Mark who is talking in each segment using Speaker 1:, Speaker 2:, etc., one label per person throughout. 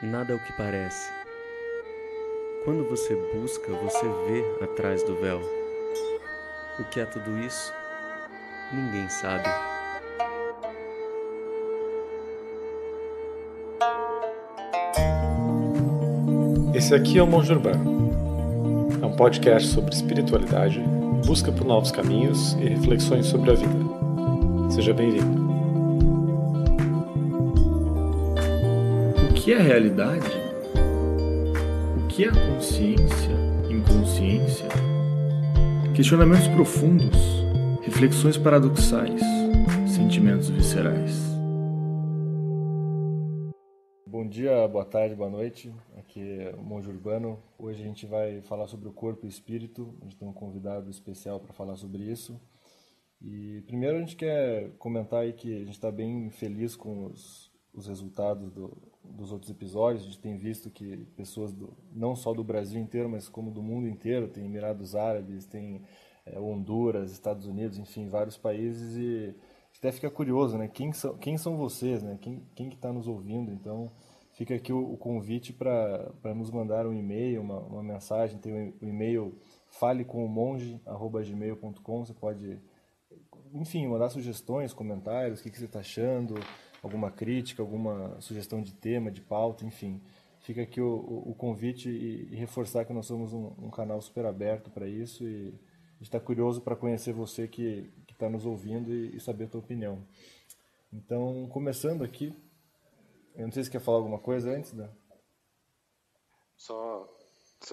Speaker 1: Nada é o que parece. Quando você busca, você vê atrás do véu. O que é tudo isso? Ninguém sabe.
Speaker 2: Esse aqui é o Monge Urbano. É um podcast sobre espiritualidade, busca por novos caminhos e reflexões sobre a vida. Seja bem-vindo.
Speaker 3: O que é realidade? O que é consciência, inconsciência? Questionamentos profundos, reflexões paradoxais, sentimentos viscerais.
Speaker 4: Bom dia, boa tarde, boa noite. Aqui é o Monge Urbano. Hoje a gente vai falar sobre o corpo e o espírito. A gente tem um convidado especial para falar sobre isso. E primeiro a gente quer comentar aí que a gente está bem feliz com os resultados dos outros episódios. A gente tem visto que pessoas não só do Brasil inteiro, mas como do mundo inteiro, tem Emirados Árabes, tem Honduras, Estados Unidos, enfim, vários países. E a gente até fica curioso, né? Quem são vocês, né? Quem que está nos ouvindo? Então fica aqui o convite para nos mandar um e-mail, uma mensagem. Tem o e-mail falecomonge@gmail.com. Você pode, enfim, mandar sugestões, comentários, o que você está achando, alguma crítica, alguma sugestão de tema, de pauta, enfim. Fica aqui o convite e reforçar que nós somos um canal super aberto para isso e a gente está curioso para conhecer você que está nos ouvindo e saber a tua opinião. Então, começando aqui, eu não sei se quer falar alguma coisa antes, né?
Speaker 5: Só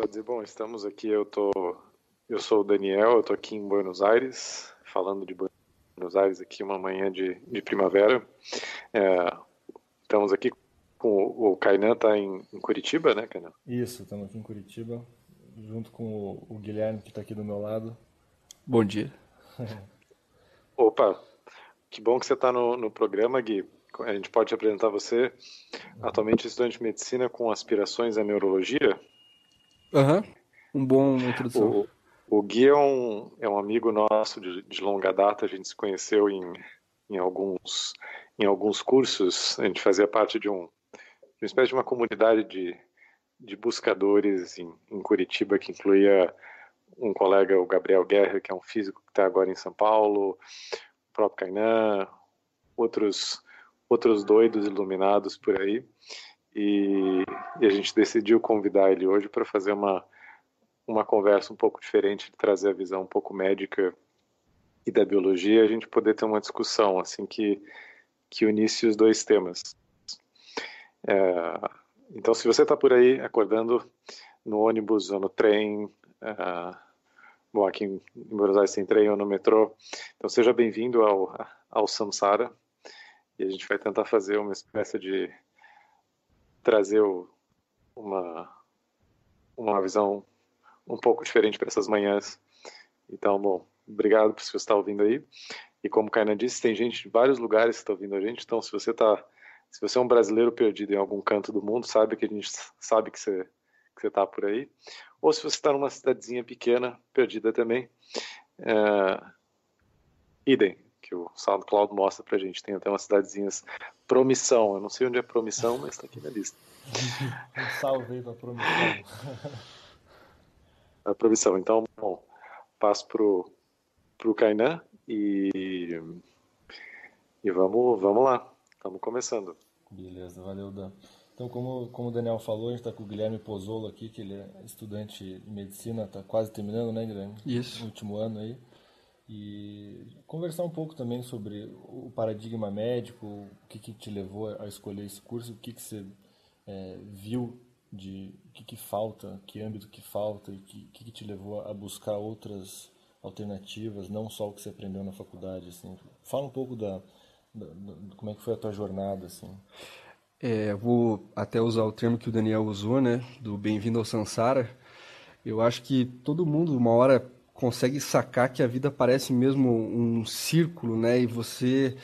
Speaker 5: dizer, bom, estamos aqui, eu sou o Daniel, eu estou aqui em Buenos Aires, falando de Buenos Aires aqui uma manhã de primavera. Estamos aqui com o Kainan, está em Curitiba, né, Kainan?
Speaker 4: Isso, estamos aqui em Curitiba, junto com o Guilherme, que está aqui do meu lado.
Speaker 1: Bom dia.
Speaker 5: Opa, que bom que você está no programa, Gui. A gente pode apresentar você, atualmente estudante de medicina com aspirações à neurologia.
Speaker 1: Uma boa introdução.
Speaker 5: O Gui é um amigo nosso de longa data, a gente se conheceu em alguns cursos, a gente fazia parte de uma espécie de uma comunidade de buscadores em Curitiba, que incluía um colega, o Gabriel Guerra, que é um físico que está agora em São Paulo, o próprio Kainan, outros doidos iluminados por aí, e a gente decidiu convidar ele hoje para fazer uma conversa um pouco diferente, de trazer a visão um pouco médica e da biologia, a gente poder ter uma discussão assim que unisse os dois temas. Então, se você está por aí acordando no ônibus ou no trem, bom, aqui em Buenos Aires tem trem ou no metrô, então seja bem-vindo ao Samsara, e a gente vai tentar fazer uma espécie de trazer uma visão um pouco diferente para essas manhãs. Então, bom, obrigado por você estar ouvindo aí. E como o Kainan disse, tem gente de vários lugares que está ouvindo a gente. Então, se você é um brasileiro perdido em algum canto do mundo, sabe que a gente sabe que você está por aí. Ou se você está numa cidadezinha pequena, perdida também, idem, que o SoundCloud mostra pra gente. Tem até umas cidadezinhas. Promissão, eu não sei onde é Promissão, mas está aqui na lista.
Speaker 4: Um salve aí para Promissão.
Speaker 5: A Promissão. Então, bom, passo pro Kainan e vamos lá. Estamos começando.
Speaker 4: Beleza, valeu, Dan. Então, como o Daniel falou, a gente está com o Guilherme Pozzolo aqui, que ele é estudante de medicina, está quase terminando, né, Guilherme?
Speaker 1: Isso.
Speaker 4: No último ano aí. E conversar um pouco também sobre o paradigma médico, o que te levou a escolher esse curso, o que você viu o que falta, que âmbito que falta e o que te levou a buscar outras alternativas, não só o que você aprendeu na faculdade, assim. Fala um pouco como é que foi a tua jornada, assim.
Speaker 1: Vou até usar o termo que o Daniel usou, né? Do bem-vindo ao Samsara. Eu acho que todo mundo, uma hora, consegue sacar que a vida parece mesmo um círculo, né? E você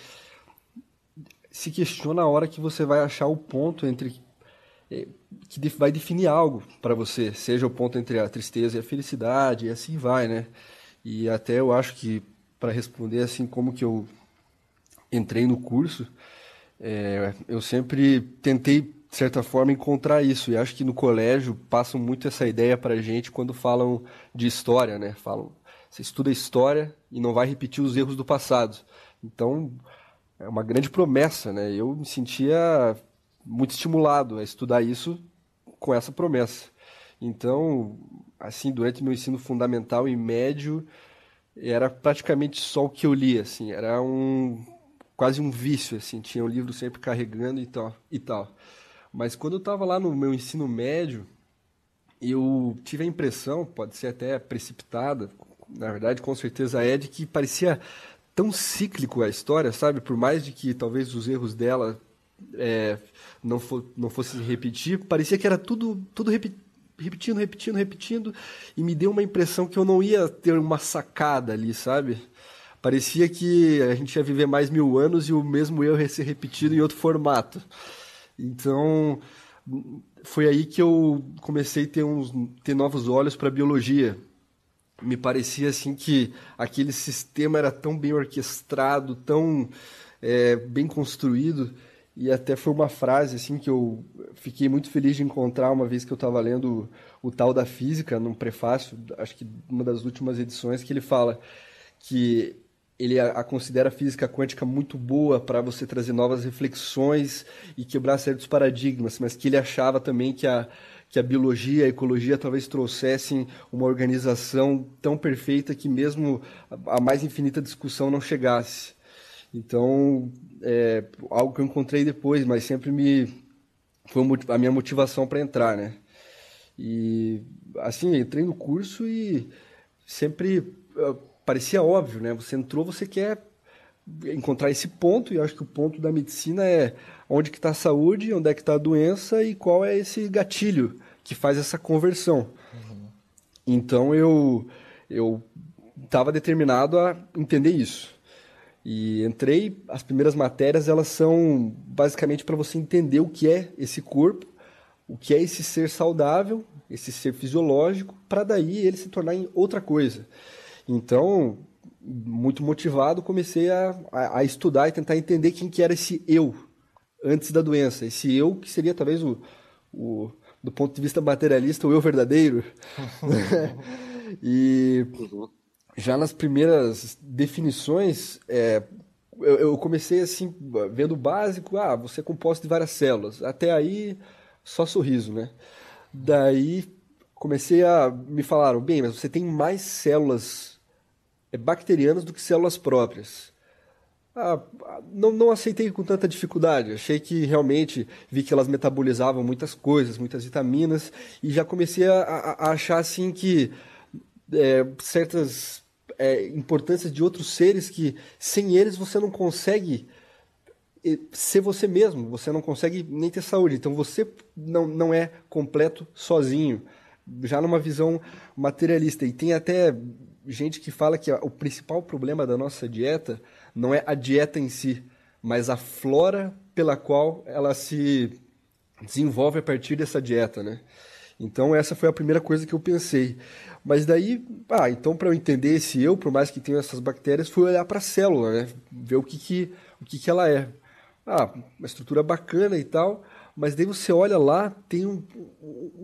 Speaker 1: se questiona a hora que você vai achar o ponto que vai definir algo para você, seja o ponto entre a tristeza e a felicidade, e assim vai, né? E até eu acho que, para responder assim como que eu entrei no curso, eu sempre tentei de certa forma, encontrar isso. E acho que no colégio passam muito essa ideia pra gente quando falam de história, né? Falam, você estuda história e não vai repetir os erros do passado. Então, é uma grande promessa, né? Eu me sentia muito estimulado a estudar isso com essa promessa. Então, assim, durante meu ensino fundamental e médio, era praticamente só o que eu lia, assim, era quase um vício, assim, tinha o livro sempre carregando e tal. Mas quando eu estava lá no meu ensino médio, eu tive a impressão, pode ser até precipitada, na verdade, com certeza é, de que parecia tão cíclico a história, sabe? Por mais de que talvez os erros dela não fossem repetir, parecia que era tudo repetindo, e me deu uma impressão que eu não ia ter uma sacada ali, sabe? Parecia que a gente ia viver mais 1000 anos e o mesmo erro ia ser repetido em outro formato. Então, foi aí que eu comecei a ter novos olhos para a biologia. Me parecia assim que aquele sistema era tão bem orquestrado, tão bem construído, e até foi uma frase assim que eu fiquei muito feliz de encontrar uma vez que eu estava lendo o Tal da Física, num prefácio, acho que uma das últimas edições, que ele fala que ele considera a física quântica muito boa para você trazer novas reflexões e quebrar certos paradigmas, mas que ele achava também que a biologia e a ecologia talvez trouxessem uma organização tão perfeita que mesmo a mais infinita discussão não chegasse. Então, algo que eu encontrei depois, mas sempre foi a minha motivação para entrar, né? E, assim, entrei no curso e sempre parecia óbvio, né? Você entrou, você quer encontrar esse ponto, e eu acho que o ponto da medicina é onde que está a saúde, onde é que está a doença e qual é esse gatilho que faz essa conversão. Então, eu estava determinado a entender isso. E entrei, as primeiras matérias, elas são basicamente para você entender o que é esse corpo, o que é esse ser saudável, esse ser fisiológico, para daí ele se tornar em outra coisa. Então, muito motivado, comecei a estudar e tentar entender quem que era esse eu antes da doença. Esse eu que seria talvez do ponto de vista materialista, o eu verdadeiro. E já nas primeiras definições, eu comecei assim, vendo o básico, você é composto de várias células. Até aí, só sorriso, né? Daí, me falaram, bem, mas você tem mais células bacterianas do que células próprias. Não aceitei com tanta dificuldade. Achei que realmente vi que elas metabolizavam muitas coisas, muitas vitaminas, e já comecei a achar assim que certas importâncias de outros seres que sem eles você não consegue ser você mesmo, você não consegue nem ter saúde. Então você não é completo sozinho, já numa visão materialista. E tem até gente que fala que o principal problema da nossa dieta não é a dieta em si, mas a flora pela qual ela se desenvolve a partir dessa dieta, né? Então essa foi a primeira coisa que eu pensei. Mas daí, então para eu entender esse eu, por mais que tenha essas bactérias, fui olhar para a célula, né? Ver o que ela é. Uma estrutura bacana e tal, mas daí você olha lá, tem um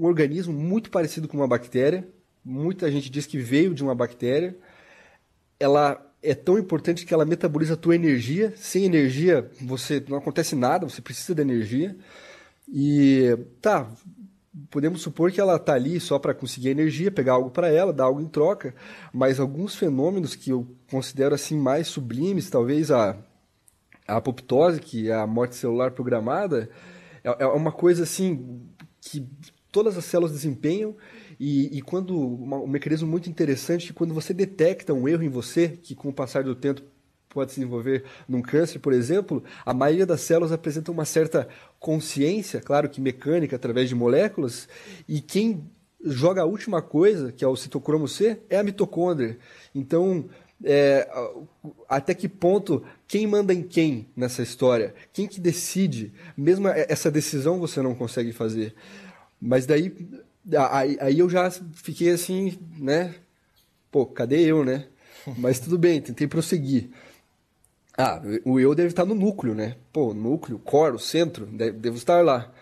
Speaker 1: organismo muito parecido com uma bactéria. Muita gente diz que veio de uma bactéria. Ela é tão importante que ela metaboliza a tua energia. Sem energia, não acontece nada, você precisa de energia. E podemos supor que ela está ali só para conseguir energia, pegar algo para ela, dar algo em troca, mas alguns fenômenos que eu considero assim mais sublimes, talvez a apoptose, que é a morte celular programada, é uma coisa assim que todas as células desempenham, e quando um mecanismo muito interessante, que quando você detecta um erro em você, que com o passar do tempo pode se desenvolver num câncer, por exemplo, a maioria das células apresenta uma certa consciência, claro que mecânica, através de moléculas, e quem joga a última coisa, que é o citocromo C, é a mitocôndria. Então, até que ponto, quem manda em quem nessa história? Quem que decide? Mesmo essa decisão você não consegue fazer. Mas daí aí eu já fiquei assim, né? Pô, cadê eu, né? Mas tudo bem, tentei prosseguir. O eu deve estar no núcleo, né? Pô, núcleo, core, o centro, devo estar lá.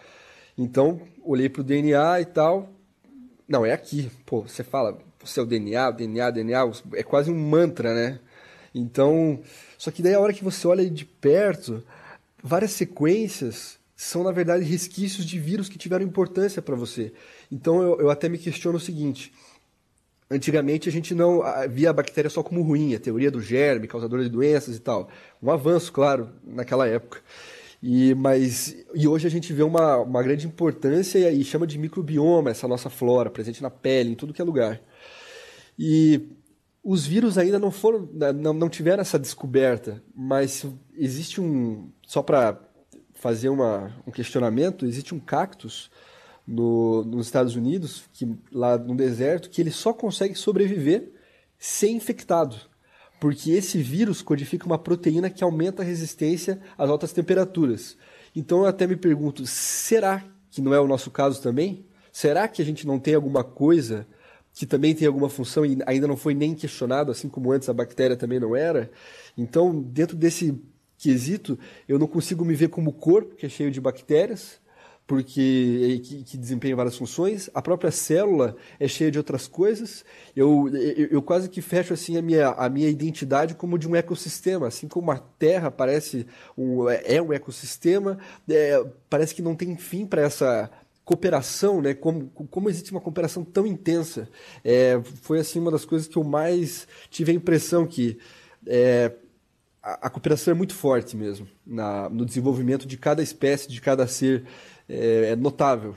Speaker 1: Então, olhei para o DNA e tal. Não, é aqui. Pô, você fala, você é o DNA, DNA, é quase um mantra, né? Então, só que daí a hora que você olha de perto, várias sequências são, na verdade, resquícios de vírus que tiveram importância para você. Então, eu até me questiono o seguinte: antigamente a gente não via a bactéria só como ruim, a teoria do germe, causadora de doenças e tal. Um avanço, claro, naquela época. E hoje a gente vê uma grande importância e chama de microbioma, essa nossa flora, presente na pele, em tudo que é lugar. E os vírus ainda não tiveram essa descoberta, mas existe só para fazer um questionamento, existe um cactus nos Estados Unidos, lá no deserto, que ele só consegue sobreviver ser infectado. Porque esse vírus codifica uma proteína que aumenta a resistência às altas temperaturas. Então eu até me pergunto, será que não é o nosso caso também? Será que a gente não tem alguma coisa que também tem alguma função e ainda não foi nem questionado, assim como antes a bactéria também não era? Então, dentro desse quesito, eu não consigo me ver como corpo, que é cheio de bactérias, porque que desempenha várias funções. A própria célula é cheia de outras coisas. Eu quase que fecho assim a minha identidade como de um ecossistema, assim como a Terra parece um ecossistema, parece que não tem fim para essa cooperação, né? Como existe uma cooperação tão intensa. Foi assim uma das coisas que eu mais tive a impressão que a cooperação é muito forte mesmo no desenvolvimento de cada espécie, de cada ser. É notável.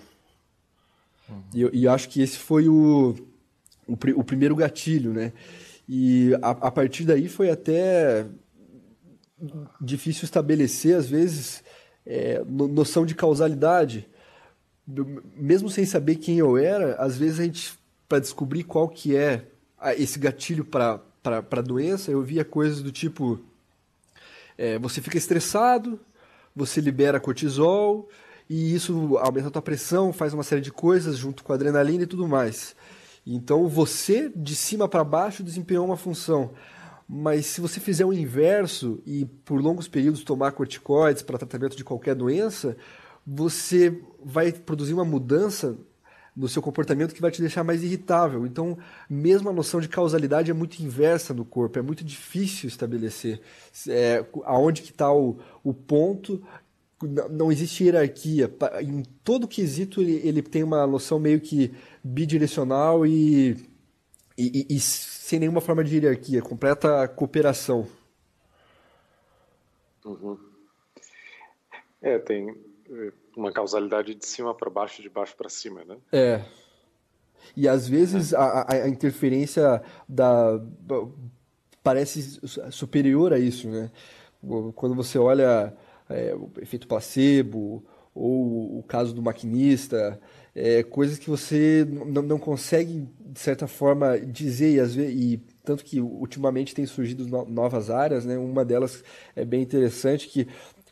Speaker 1: E eu acho que esse foi o primeiro gatilho, né? E a partir daí foi até difícil estabelecer, às vezes, noção de causalidade. Mesmo sem saber quem eu era, às vezes a gente, para descobrir qual que é esse gatilho para a doença, eu via coisas do tipo, você fica estressado, você libera cortisol, e isso aumenta a tua pressão, faz uma série de coisas junto com a adrenalina e tudo mais. Então você, de cima para baixo, desempenhou uma função. Mas se você fizer o inverso e por longos períodos tomar corticoides para tratamento de qualquer doença, você vai produzir uma mudança no seu comportamento que vai te deixar mais irritável. Então, mesmo a noção de causalidade é muito inversa no corpo, é muito difícil estabelecer aonde que está o ponto. Não existe hierarquia. Em todo quesito ele tem uma noção meio que bidirecional e sem nenhuma forma de hierarquia, completa cooperação.
Speaker 5: Uhum. Tem uma causalidade de cima para baixo, de baixo para cima, né?
Speaker 1: E às vezes a interferência parece superior a isso, né? Quando você olha o efeito placebo ou o caso do maquinista, coisas que você não consegue, de certa forma, dizer, e tanto que ultimamente tem surgido novas áreas, né? Uma delas é bem interessante, que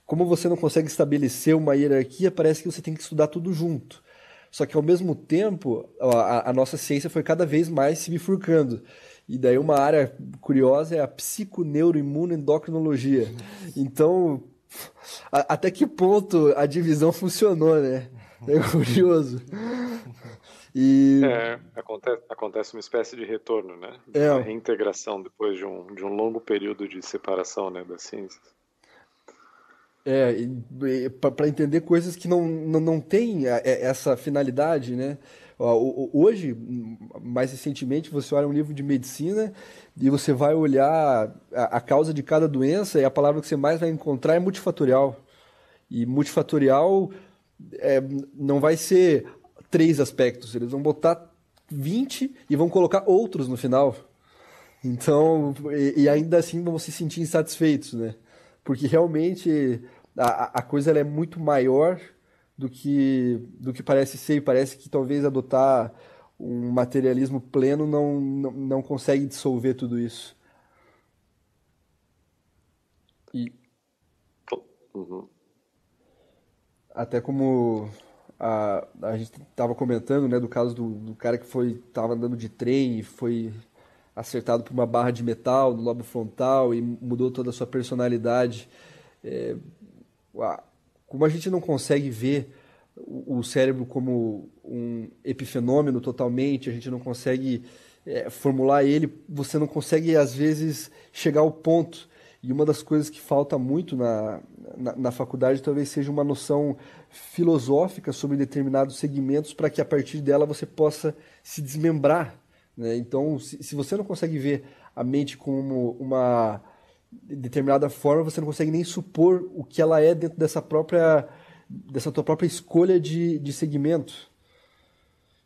Speaker 1: como você não consegue estabelecer uma hierarquia, parece que você tem que estudar tudo junto. Só que, ao mesmo tempo, a nossa ciência foi cada vez mais se bifurcando. E daí uma área curiosa é a psiconeuroimunoendocrinologia. Então, até que ponto a divisão funcionou, né? É curioso.
Speaker 5: Acontece uma espécie de retorno, né? Uma reintegração depois de um longo período de separação, né, das ciências.
Speaker 1: Para entender coisas que não têm essa finalidade, né? Hoje, mais recentemente, você olha um livro de medicina e você vai olhar a causa de cada doença e a palavra que você mais vai encontrar é multifatorial. E multifatorial não vai ser 3 aspectos, eles vão botar 20 e vão colocar outros no final. Então, e ainda assim vão se sentir insatisfeitos, né? Porque realmente a coisa ela é muito maior do que parece ser, e parece que talvez adotar um materialismo pleno não consegue dissolver tudo isso.
Speaker 5: Uhum.
Speaker 1: Até como a gente estava comentando, né, do caso do cara que estava andando de trem e foi acertado por uma barra de metal no lobo frontal e mudou toda a sua personalidade. Como a gente não consegue ver o cérebro como um epifenômeno totalmente, a gente não consegue formular ele, você não consegue, às vezes, chegar ao ponto. E uma das coisas que falta muito na faculdade talvez seja uma noção filosófica sobre determinados segmentos para que a partir dela você possa se desmembrar, né? Então, se você não consegue ver a mente como uma determinada forma, você não consegue nem supor o que ela é dentro dessa tua própria escolha de segmento.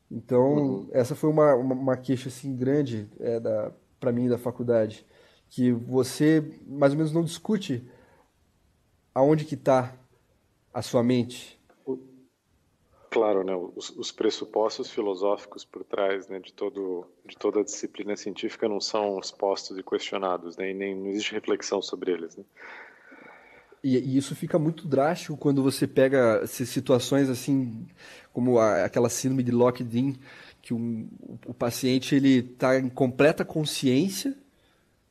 Speaker 1: Então, essa foi uma queixa assim, grande para mim da faculdade, que você mais ou menos não discute aonde que está a sua mente.
Speaker 5: Claro, né? Os pressupostos filosóficos por trás, né, de toda a disciplina científica não são expostos e questionados, né? E nem não existe reflexão sobre eles, né?
Speaker 1: E isso fica muito drástico quando você pega situações assim, como aquela síndrome de Locked-in, que o paciente ele está em completa consciência,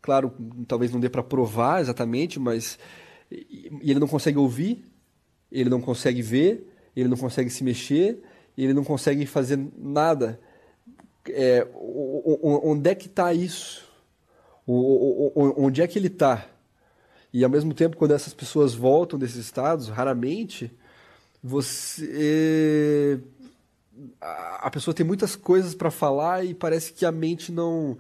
Speaker 1: claro, talvez não dê para provar exatamente, mas ele não consegue ouvir, ele não consegue ver, ele não consegue se mexer, ele não consegue fazer nada. Onde é que está isso? Onde é que ele está? E ao mesmo tempo, quando essas pessoas voltam desses estados, raramente, a pessoa tem muitas coisas para falar e parece que a mente não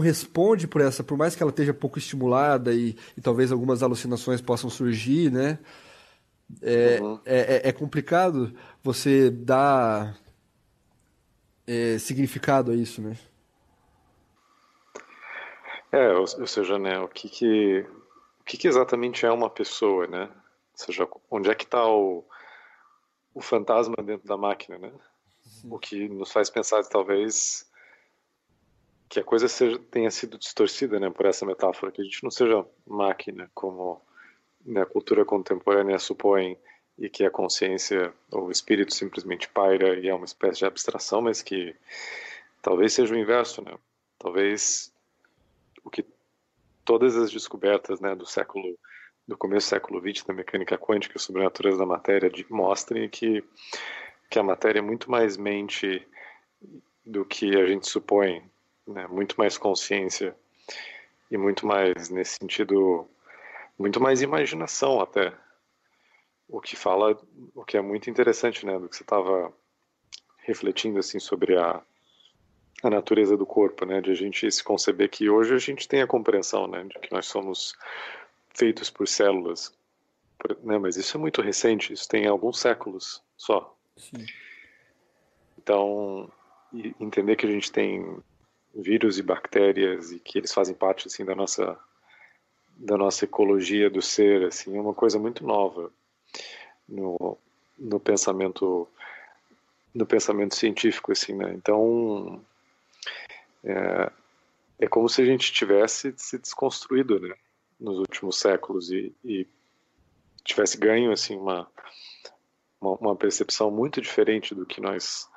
Speaker 1: responde por mais que ela esteja pouco estimulada e talvez algumas alucinações possam surgir, né? É complicado você dar significado a isso, né?
Speaker 5: Ou seja, né, o que exatamente é uma pessoa, né? Ou seja, onde é que está o fantasma dentro da máquina, né? Sim. O que nos faz pensar, talvez, que a coisa tenha sido distorcida, né, por essa metáfora, que a gente não seja máquina, como, né, a cultura contemporânea supõe, e que a consciência ou o espírito simplesmente paira e é uma espécie de abstração, mas que talvez seja o inverso, né? Talvez o que todas as descobertas, né, do começo do século XX da mecânica quântica sobre a natureza da matéria mostrem que a matéria é muito mais mente do que a gente supõe, né? Muito mais consciência e muito mais, nesse sentido, muito mais imaginação até. O que é muito interessante, né, do que você estava refletindo assim sobre a natureza do corpo, né, de a gente se conceber que hoje a gente tem a compreensão, né, de que nós somos feitos por células, né, mas isso é muito recente, isso tem alguns séculos só.
Speaker 1: Sim.
Speaker 5: Então, entender que a gente tem vírus e bactérias e que eles fazem parte assim da nossa ecologia do ser, assim, é uma coisa muito nova no pensamento científico, assim, né? Então é como se a gente tivesse se desconstruído, né, nos últimos séculos e tivesse ganho assim uma percepção muito diferente do que nós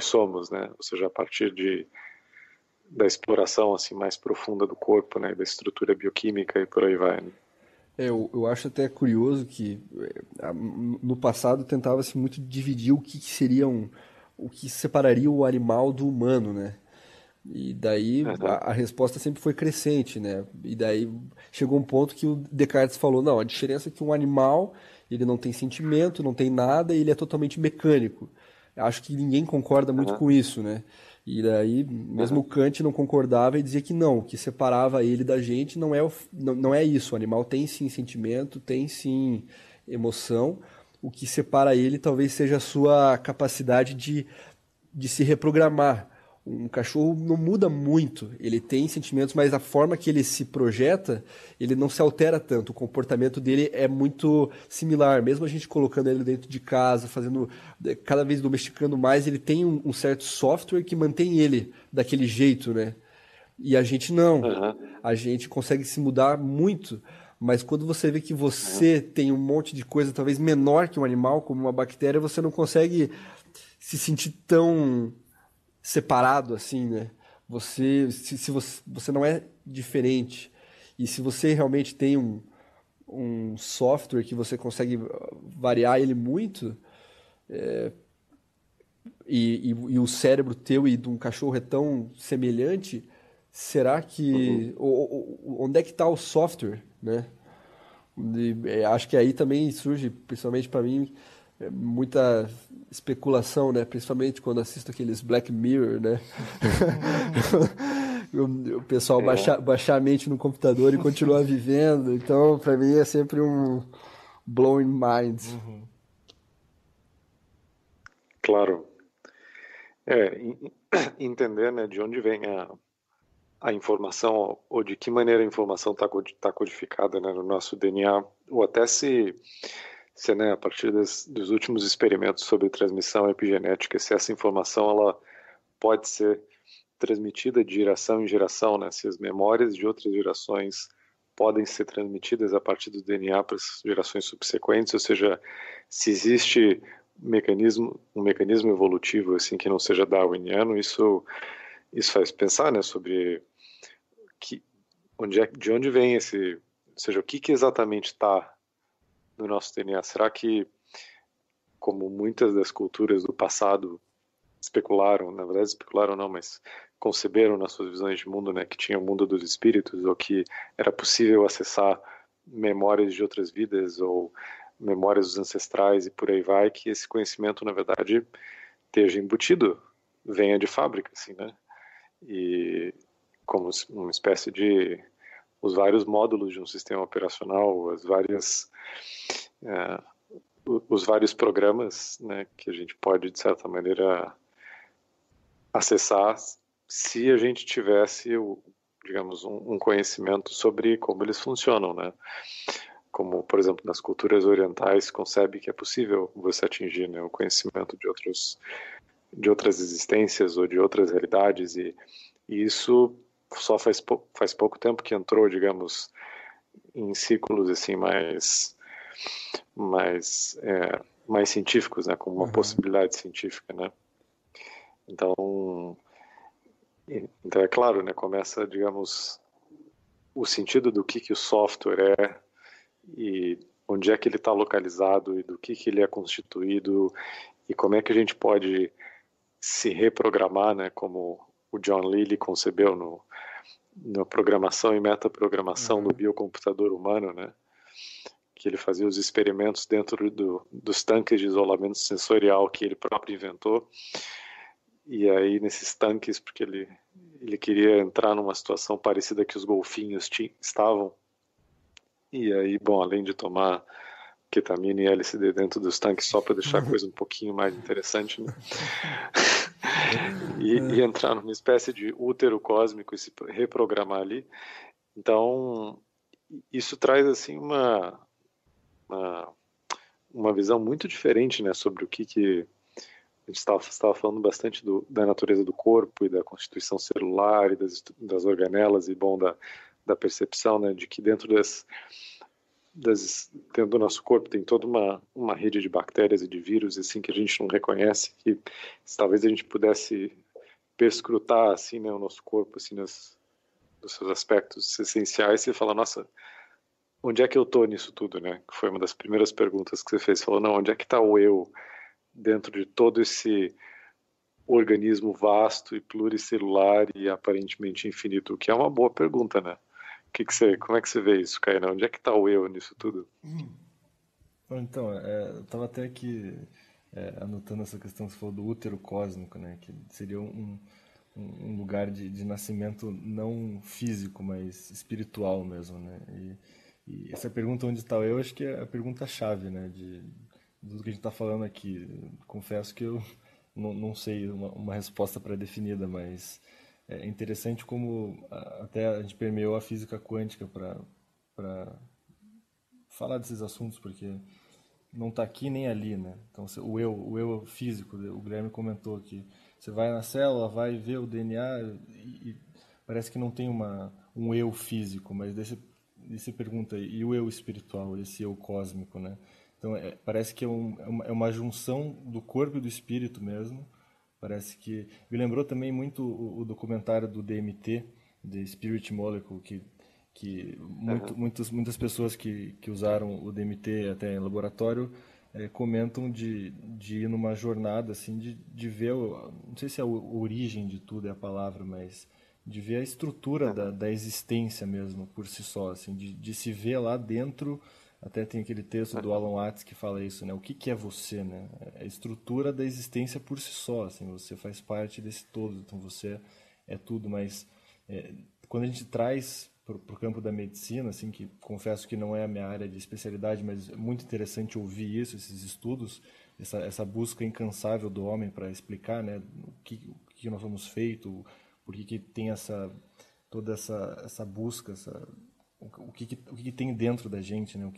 Speaker 5: somos, né? Ou seja, a partir da exploração assim mais profunda do corpo, né, da estrutura bioquímica e por aí vai, né?
Speaker 1: Eu acho até curioso que no passado tentava-se muito dividir o que seria o que separaria o animal do humano, né? E daí a resposta sempre foi crescente, né? E daí chegou um ponto que o Descartes falou, não, a diferença é que um animal, ele não tem sentimento, não tem nada, e ele é totalmente mecânico. Acho que ninguém concorda muito com isso, né? E daí, mesmo Kant não concordava e dizia que não, o que separava ele da gente não é isso. O animal tem sim sentimento, tem sim emoção. O que separa ele talvez seja a sua capacidade de se reprogramar. Um cachorro não muda muito, ele tem sentimentos, mas a forma que ele se projeta, ele não se altera tanto. O comportamento dele é muito similar, mesmo a gente colocando ele dentro de casa, cada vez domesticando mais, ele tem um certo software que mantém ele daquele jeito, né? E a gente não. A gente consegue se mudar muito, mas quando você vê que você tem um monte de coisa talvez menor que um animal, como uma bactéria, você não consegue se sentir tão separado assim, né? Se você não é diferente e se você realmente tem um software que você consegue variar ele muito, e o cérebro teu e de um cachorro é tão semelhante, será que... onde é que está o software, né? Acho que aí também surge, principalmente para mim, muita especulação, né? Principalmente quando assisto aqueles Black Mirror, né? O pessoal baixar a mente no computador e continuar vivendo. Então, para mim, é sempre um blowing mind.
Speaker 5: Claro. Entender, né, de onde vem a informação, ou de que maneira a informação está codificada, né, no nosso DNA, ou até se né, a partir dos últimos experimentos sobre transmissão epigenética, se essa informação ela pode ser transmitida de geração em geração, né, se as memórias de outras gerações podem ser transmitidas a partir do DNA para as gerações subsequentes, ou seja, se existe um mecanismo evolutivo assim que não seja darwiniano, isso faz pensar, né, sobre de onde vem esse, ou seja, o que exatamente está no nosso DNA. Será que, como muitas das culturas do passado especularam, na verdade especularam não, mas conceberam nas suas visões de mundo, né, que tinha o mundo dos espíritos, ou que era possível acessar memórias de outras vidas ou memórias dos ancestrais e por aí vai, que esse conhecimento, na verdade, esteja embutido, venha de fábrica, assim, né? E como uma espécie de os vários módulos de um sistema operacional, os vários programas, né, que a gente pode, de certa maneira, acessar se a gente tivesse, digamos, um conhecimento sobre como eles funcionam, né? Como, por exemplo, nas culturas orientais, concebe que é possível você atingir, né, o conhecimento de outras existências ou de outras realidades, e isso só faz pouco tempo que entrou, digamos, em ciclos assim mais científicos, né, como uma possibilidade científica, né? Então é claro, né, começa, digamos, o sentido do que o software é e onde é que ele está localizado e do que ele é constituído e como é que a gente pode se reprogramar, né, como o John Lilly concebeu na programação e metaprogramação do biocomputador humano, né, que ele fazia os experimentos dentro dos tanques de isolamento sensorial que ele próprio inventou, e aí nesses tanques, porque ele queria entrar numa situação parecida que os golfinhos estavam, e aí, bom, além de tomar ketamina e LSD dentro dos tanques só para deixar a coisa um pouquinho mais interessante, né? e entrar numa espécie de útero cósmico e se reprogramar ali. Então, isso traz assim uma visão muito diferente, né, sobre o que a gente estava falando bastante da natureza do corpo e da constituição celular e das organelas e, bom, da percepção, né, de que dentro dentro do nosso corpo tem toda uma rede de bactérias e de vírus assim que a gente não reconhece, que talvez a gente pudesse perscrutar assim, né, o nosso corpo assim nos seus aspectos essenciais e falar, nossa, onde é que eu tô nisso tudo, né? Que foi uma das primeiras perguntas que você fez. Você falou, não, onde é que está o eu dentro de todo esse organismo vasto e pluricelular e aparentemente infinito? O que é uma boa pergunta, né? Como é que você vê isso, Caína? Onde é que está o eu nisso tudo?
Speaker 4: Então, eu estava até aqui anotando essa questão que você falou do útero cósmico, né? Que seria um lugar de nascimento não físico, mas espiritual mesmo, né? E essa pergunta, onde está o eu, acho que é a pergunta-chave, né? De tudo que a gente está falando aqui. Confesso que eu não sei uma resposta pré-definida, mas é interessante como até a gente permeou a física quântica para falar desses assuntos, porque não está aqui nem ali, né? Então, o eu físico, o Guilherme comentou que você vai na célula, vai ver o DNA e parece que não tem um eu físico, mas daí você pergunta, e o eu espiritual, esse eu cósmico, né? Então, parece que é uma junção do corpo e do espírito mesmo. Parece que... Me lembrou também muito o documentário do DMT, The Spirit Molecule, que que muitas pessoas que usaram o DMT até em laboratório comentam de ir numa jornada assim, de ver, não sei se a origem de tudo é a palavra, mas de ver a estrutura da existência mesmo por si só, assim, de se ver lá dentro. Até tem aquele texto do Alan Watts que fala isso, né? O que é você, né? É a estrutura da existência por si só, assim, você faz parte desse todo, então você é tudo, mas quando a gente traz para o campo da medicina, assim, que confesso que não é a minha área de especialidade, mas é muito interessante ouvir isso, esses estudos, essa busca incansável do homem para explicar, né, o que nós somos feitos, por que tem toda essa busca, o que tem dentro da gente, né, o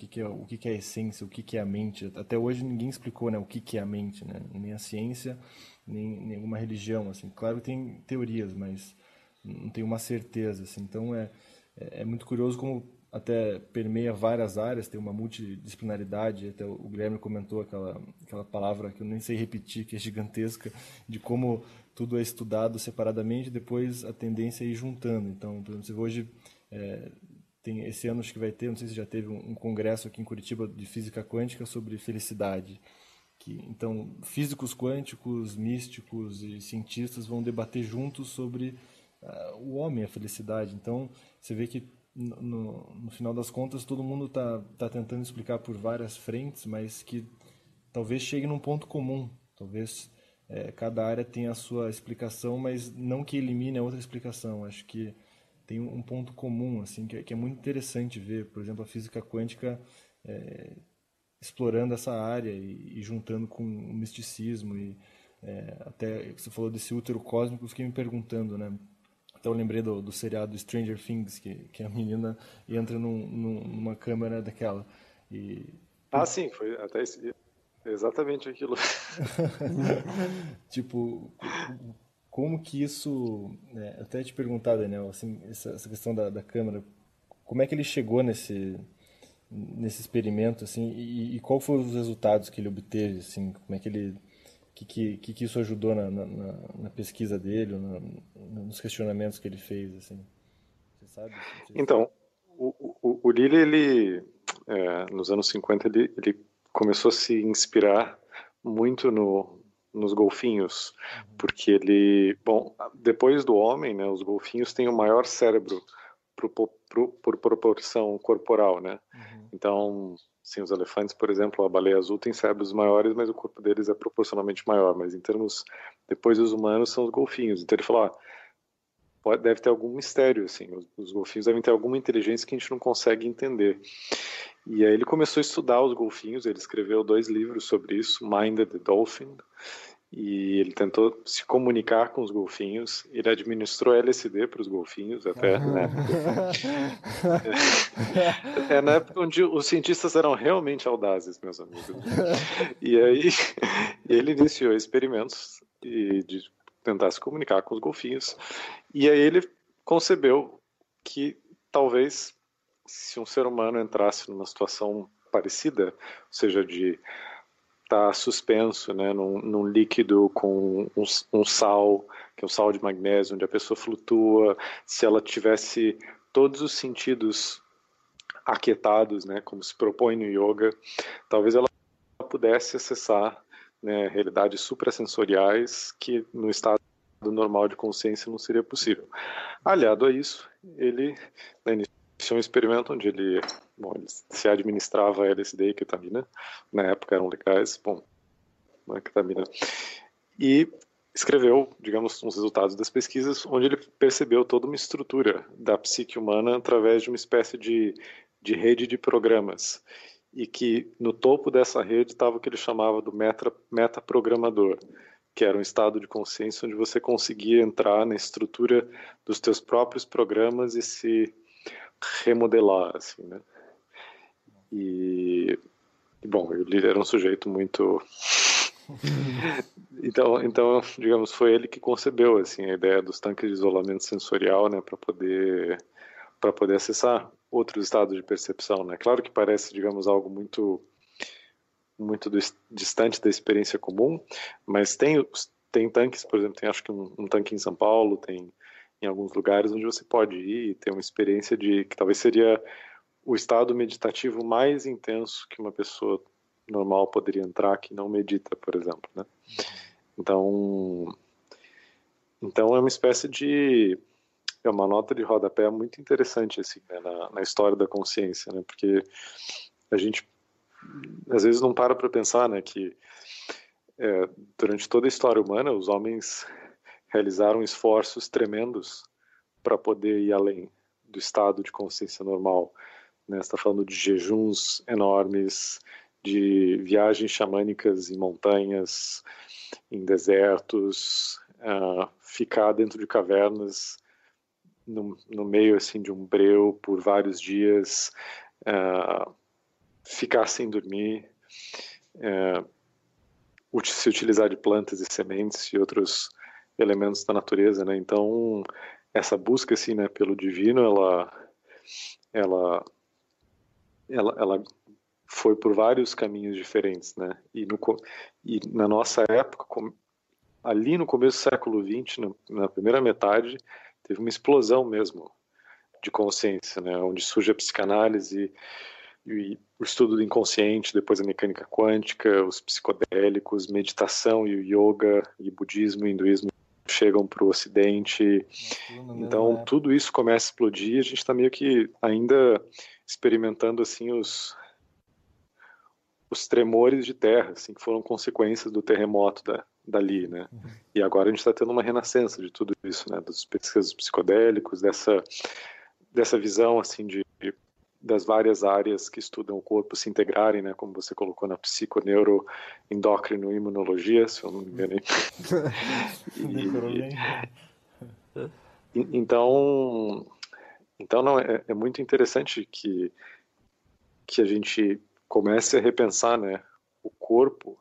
Speaker 4: que é a essência, o que é a mente. Até hoje ninguém explicou, né, o que é a mente, né, nem a ciência, nem nenhuma religião, assim. Claro que tem teorias, mas não tem uma certeza, assim. Então é muito curioso como até permeia várias áreas, tem uma multidisciplinaridade. Até o Guilherme comentou aquela palavra que eu nem sei repetir, que é gigantesca, de como tudo é estudado separadamente e depois a tendência é ir juntando. Então, por exemplo, hoje tem esse ano acho que vai ter, não sei se já teve um congresso aqui em Curitiba de física quântica sobre felicidade. Então, físicos quânticos, místicos e cientistas vão debater juntos sobre o homem, a felicidade. Então, você vê que no final das contas todo mundo tá tentando explicar por várias frentes, mas que talvez chegue num ponto comum. Talvez cada área tenha a sua explicação, mas não que elimine a outra explicação. Acho que tem um ponto comum, assim, que é muito interessante ver. Por exemplo, a física quântica explorando essa área e juntando com o misticismo. E até você falou desse útero cósmico, eu fiquei me perguntando, né? Então eu lembrei do seriado Stranger Things, que a menina entra numa câmera daquela.
Speaker 5: Sim, foi até exatamente aquilo.
Speaker 4: Tipo, como que isso... até te perguntar, Daniel, assim, essa questão da câmera, como é que ele chegou nesse experimento, assim, e qual foram os resultados que ele obteve, assim, como é que ele... que isso ajudou na pesquisa dele, nos questionamentos que ele fez, assim? Você sabe?
Speaker 5: Então, o Lilly, ele, nos anos 50, ele começou a se inspirar muito nos golfinhos, porque depois do homem, né, os golfinhos têm o maior cérebro por proporção corporal, né? Então, sim, os elefantes, por exemplo, a baleia azul tem cérebros maiores, mas o corpo deles é proporcionalmente maior. Mas em termos, depois dos humanos, são os golfinhos. Então ele falou, deve ter algum mistério, assim. Os golfinhos devem ter alguma inteligência que a gente não consegue entender. E aí ele começou a estudar os golfinhos. Ele escreveu 2 livros sobre isso, Mind the Dolphin. E ele tentou se comunicar com os golfinhos. Ele administrou LSD para os golfinhos até, né? Na época onde os cientistas eram realmente audazes, meus amigos. E aí ele iniciou experimentos de tentar se comunicar com os golfinhos. E aí ele concebeu que talvez se um ser humano entrasse numa situação parecida, ou seja, de estar suspenso, né, num líquido com um sal, que é um sal de magnésio, onde a pessoa flutua, se ela tivesse todos os sentidos aquietados, né, como se propõe no yoga, talvez ela pudesse acessar, né, realidades suprassensoriais que no estado normal de consciência não seria possível. Aliado a isso, ele iniciou um experimento onde ele se administrava LSD e ketamina, na época eram legais, ketamina, e escreveu, digamos, uns resultados das pesquisas, onde ele percebeu toda uma estrutura da psique humana através de uma espécie de rede de programas, e que no topo dessa rede estava o que ele chamava do metaprogramador, que era um estado de consciência onde você conseguia entrar na estrutura dos teus próprios programas e se remodelar, assim, né? E ele era um sujeito muito... então, digamos, foi ele que concebeu, assim, a ideia dos tanques de isolamento sensorial, né, para poder acessar outros estados de percepção, né? Claro que parece, digamos, algo muito distante da experiência comum, mas tem tanques, por exemplo, tem acho que um tanque em São Paulo, tem em alguns lugares onde você pode ir e ter uma experiência de que talvez seria o estado meditativo mais intenso que uma pessoa normal poderia entrar que não medita, por exemplo, né? Então é uma espécie de é uma nota de rodapé muito interessante assim, né, na história da consciência, né? Porque a gente às vezes não para pensar, né, que durante toda a história humana os homens realizaram esforços tremendos para poder ir além do estado de consciência normal, né? Você está falando de jejuns enormes, de viagens xamânicas em montanhas, em desertos, ficar dentro de cavernas no meio assim de um breu por vários dias, ficar sem dormir, se utilizar de plantas e sementes e outros elementos da natureza, né? Então essa busca assim, né, pelo divino, ela foi por vários caminhos diferentes, né? E na nossa época, ali no começo do século XX, na primeira metade, teve uma explosão mesmo de consciência, né? Onde surge a psicanálise e o estudo do inconsciente, depois a mecânica quântica, os psicodélicos, meditação e o yoga e budismo e hinduísmo chegam para o Ocidente. Então tudo isso começa a explodir. A gente está meio que ainda experimentando assim os tremores de terra, assim, que foram consequências do terremoto dali, né? E agora a gente está tendo uma renascença de tudo isso, né? Dos pesquisas psicodélicos, dessa visão assim das várias áreas que estudam o corpo se integrarem, né? Como você colocou na psiconeuroendocrinoimunologia, se eu não me enganei. Então não, é muito interessante que a gente comece a repensar, né, o corpo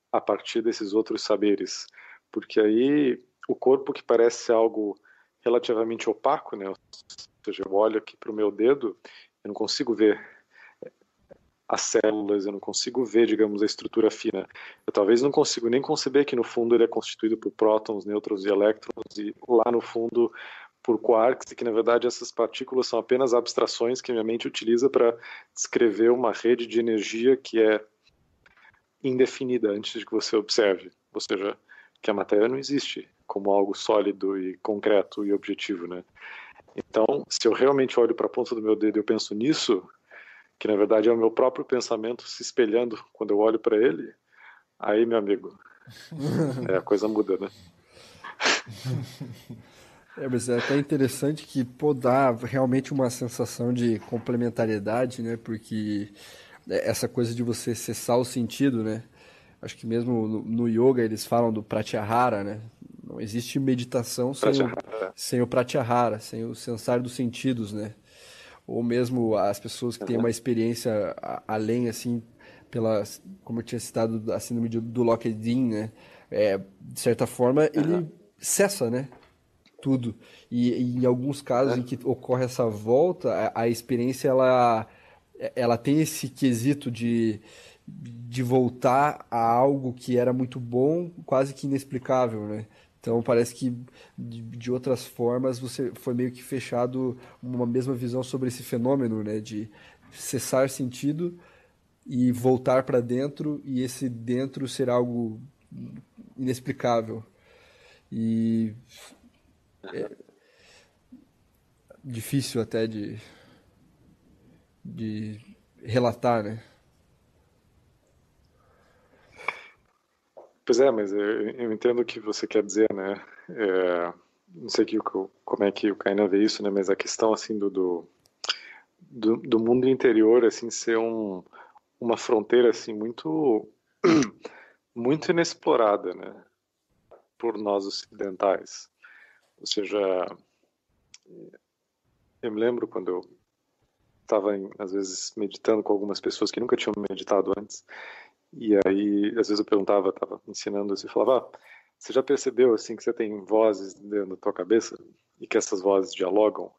Speaker 5: a partir desses outros saberes, porque aí o corpo que parece algo relativamente opaco, né, ou seja, eu olho aqui para o meu dedo, eu não consigo ver as células, eu não consigo ver, digamos, a estrutura fina. Eu talvez não consigo nem conceber que no fundo ele é constituído por prótons, nêutrons e elétrons, e lá no fundo por quarks, e que na verdade essas partículas são apenas abstrações que minha mente utiliza para descrever uma rede de energia que é indefinida antes de que você observe, ou seja, que a matéria não existe como algo sólido e concreto e objetivo, né? Então, se eu realmente olho para a ponta do meu dedo e eu penso nisso, que na verdade é o meu próprio pensamento se espelhando quando eu olho para ele, aí, meu amigo, a coisa muda, né?
Speaker 1: Mas é até interessante que dá realmente uma sensação de complementariedade, né? Porque essa coisa de você cessar o sentido, né? Acho que mesmo no yoga eles falam do pratyahara, né? Não existe meditação sem o pratyahara, sem o cessar dos sentidos, né? Ou mesmo as pessoas que têm uma experiência além, assim, como eu tinha citado, a síndrome do Locked-in, né? De certa forma, ele cessa, né? Tudo. E em alguns casos em que ocorre essa volta, a experiência ela tem esse quesito de voltar a algo que era muito bom, quase que inexplicável, né? Então parece que de outras formas você foi meio que fechado uma mesma visão sobre esse fenômeno, né? De cessar sentido e voltar para dentro, e esse dentro ser algo inexplicável. E difícil até de relatar, né?
Speaker 5: Pois é, mas eu entendo o que você quer dizer, né? Não sei como é que o Kainan vê isso, né? Mas a questão assim do mundo interior, assim, ser uma fronteira assim muito muito inexplorada, né? Por nós ocidentais. Ou seja, eu me lembro quando eu estava às vezes meditando com algumas pessoas que nunca tinham meditado antes. E aí, às vezes eu perguntava, estava ensinando assim, falava, você já percebeu assim que você tem vozes dentro da tua cabeça e que essas vozes dialogam?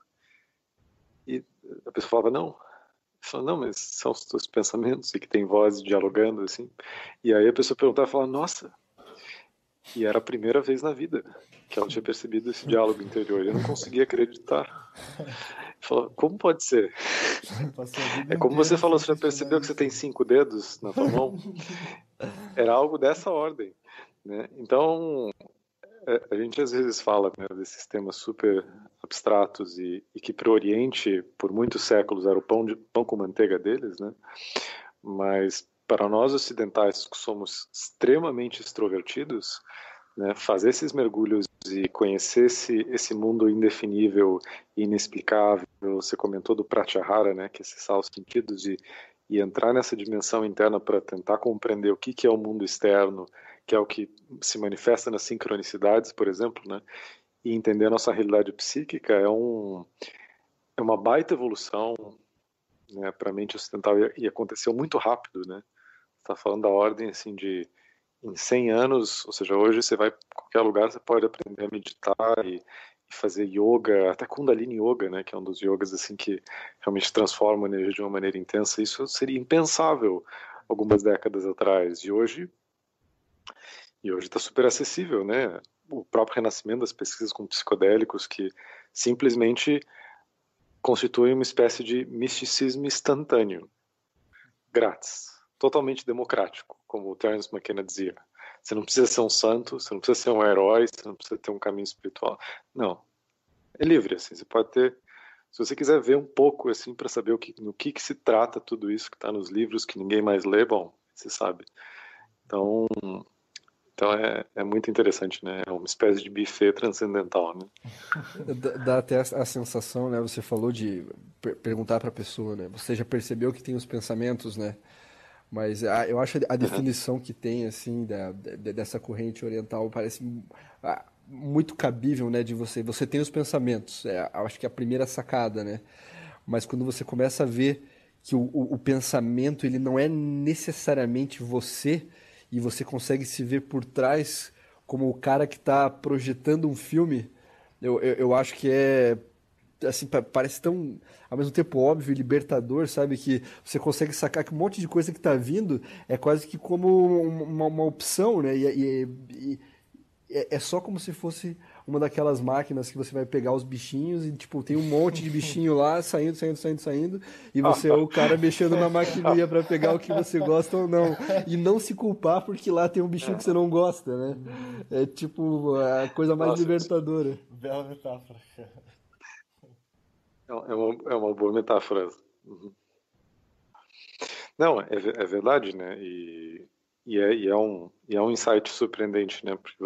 Speaker 5: E a pessoa falava, não. Eu falava, não, mas são os teus pensamentos e que tem vozes dialogando assim. E aí a pessoa perguntava, falava, nossa, E era a primeira vez na vida que ela tinha percebido esse diálogo interior. Eu não conseguia acreditar. Falou, como pode ser? É como você falou, você já percebeu que você tem 5 dedos na tua mão? Era algo dessa ordem, né? Então, a gente às vezes fala, né, desses temas super abstratos e que para o Oriente, por muitos séculos, era o pão com manteiga deles, né? Mas para nós ocidentais que somos extremamente extrovertidos, né, fazer esses mergulhos e conhecer esse mundo indefinível e inexplicável, você comentou do Pratyahara, né, que é acessar os sentidos e entrar nessa dimensão interna para tentar compreender o que é o mundo externo, que é o que se manifesta nas sincronicidades, por exemplo, né, e entender a nossa realidade psíquica é uma baita evolução, né, para a mente ocidental, e aconteceu muito rápido, né? Você está falando da ordem assim de em 100 anos, ou seja, hoje você vai para qualquer lugar, você pode aprender a meditar e fazer yoga, até Kundalini Yoga, né, que é um dos yogas assim que realmente transforma a energia de uma maneira intensa. Isso seria impensável algumas décadas atrás, e hoje está super acessível, né? O próprio renascimento das pesquisas com psicodélicos que simplesmente constituem uma espécie de misticismo instantâneo, grátis, totalmente democrático, como o Terence McKenna dizia. Você não precisa ser um santo, você não precisa ser um herói, você não precisa ter um caminho espiritual. Não. É livre, assim. Você pode ter... Se você quiser ver um pouco, assim, para saber no que se trata tudo isso que está nos livros que ninguém mais lê, bom, você sabe. Então é muito interessante, né? É uma espécie de buffet transcendental, né?
Speaker 1: Dá até a sensação, né? Você falou de perguntar para a pessoa, né? Você já percebeu que tem os pensamentos, né? Mas eu acho a definição que tem, assim, dessa corrente oriental parece muito cabível, né? De você tem os pensamentos, acho que é a primeira sacada, né? Mas quando você começa a ver que o pensamento, ele não é necessariamente você, e você consegue se ver por trás como o cara que está projetando um filme, eu acho que é, assim, parece tão, ao mesmo tempo, óbvio e libertador, sabe? Que você consegue sacar que um monte de coisa que está vindo é quase que como uma opção, né? E é só como se fosse uma daquelas máquinas que você vai pegar os bichinhos e, tipo, tem um monte de bichinho lá saindo, e você é o cara mexendo na maquininha para pegar o que você gosta ou não. E não se culpar porque lá tem um bichinho que você não gosta, né? É, tipo, a coisa mais libertadora.
Speaker 4: Bela metáfora.
Speaker 5: É uma boa metáfora. Uhum. Não, é verdade, né? E é um insight surpreendente, né? Porque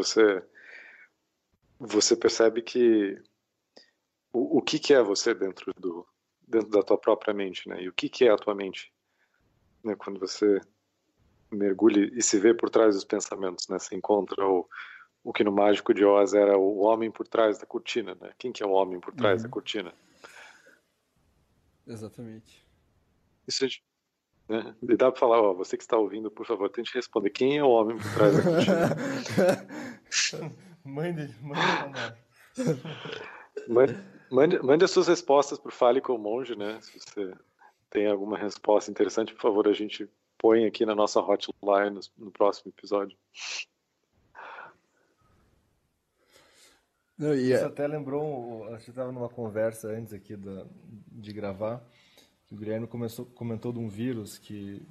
Speaker 5: você percebe que o que é você dentro da tua própria mente, né? E o que é a tua mente, né? Quando você mergulha e se vê por trás dos pensamentos, né? Você encontra o que no Mágico de Oz era o homem por trás da cortina, né? Quem que é o homem por trás da cortina?
Speaker 1: Exatamente.
Speaker 5: Isso é, né? E dá pra falar, ó, você que está ouvindo, por favor, tente responder. Quem é o homem por trás da cortina?
Speaker 4: Mande
Speaker 5: Mande as suas respostas pro Fale com o Monge, né? Se você tem alguma resposta interessante, por favor, a gente põe aqui na nossa hotline no próximo episódio.
Speaker 1: Não,
Speaker 4: Isso até lembrou, a gente estava numa conversa antes aqui de gravar, que o Guilherme comentou de um vírus que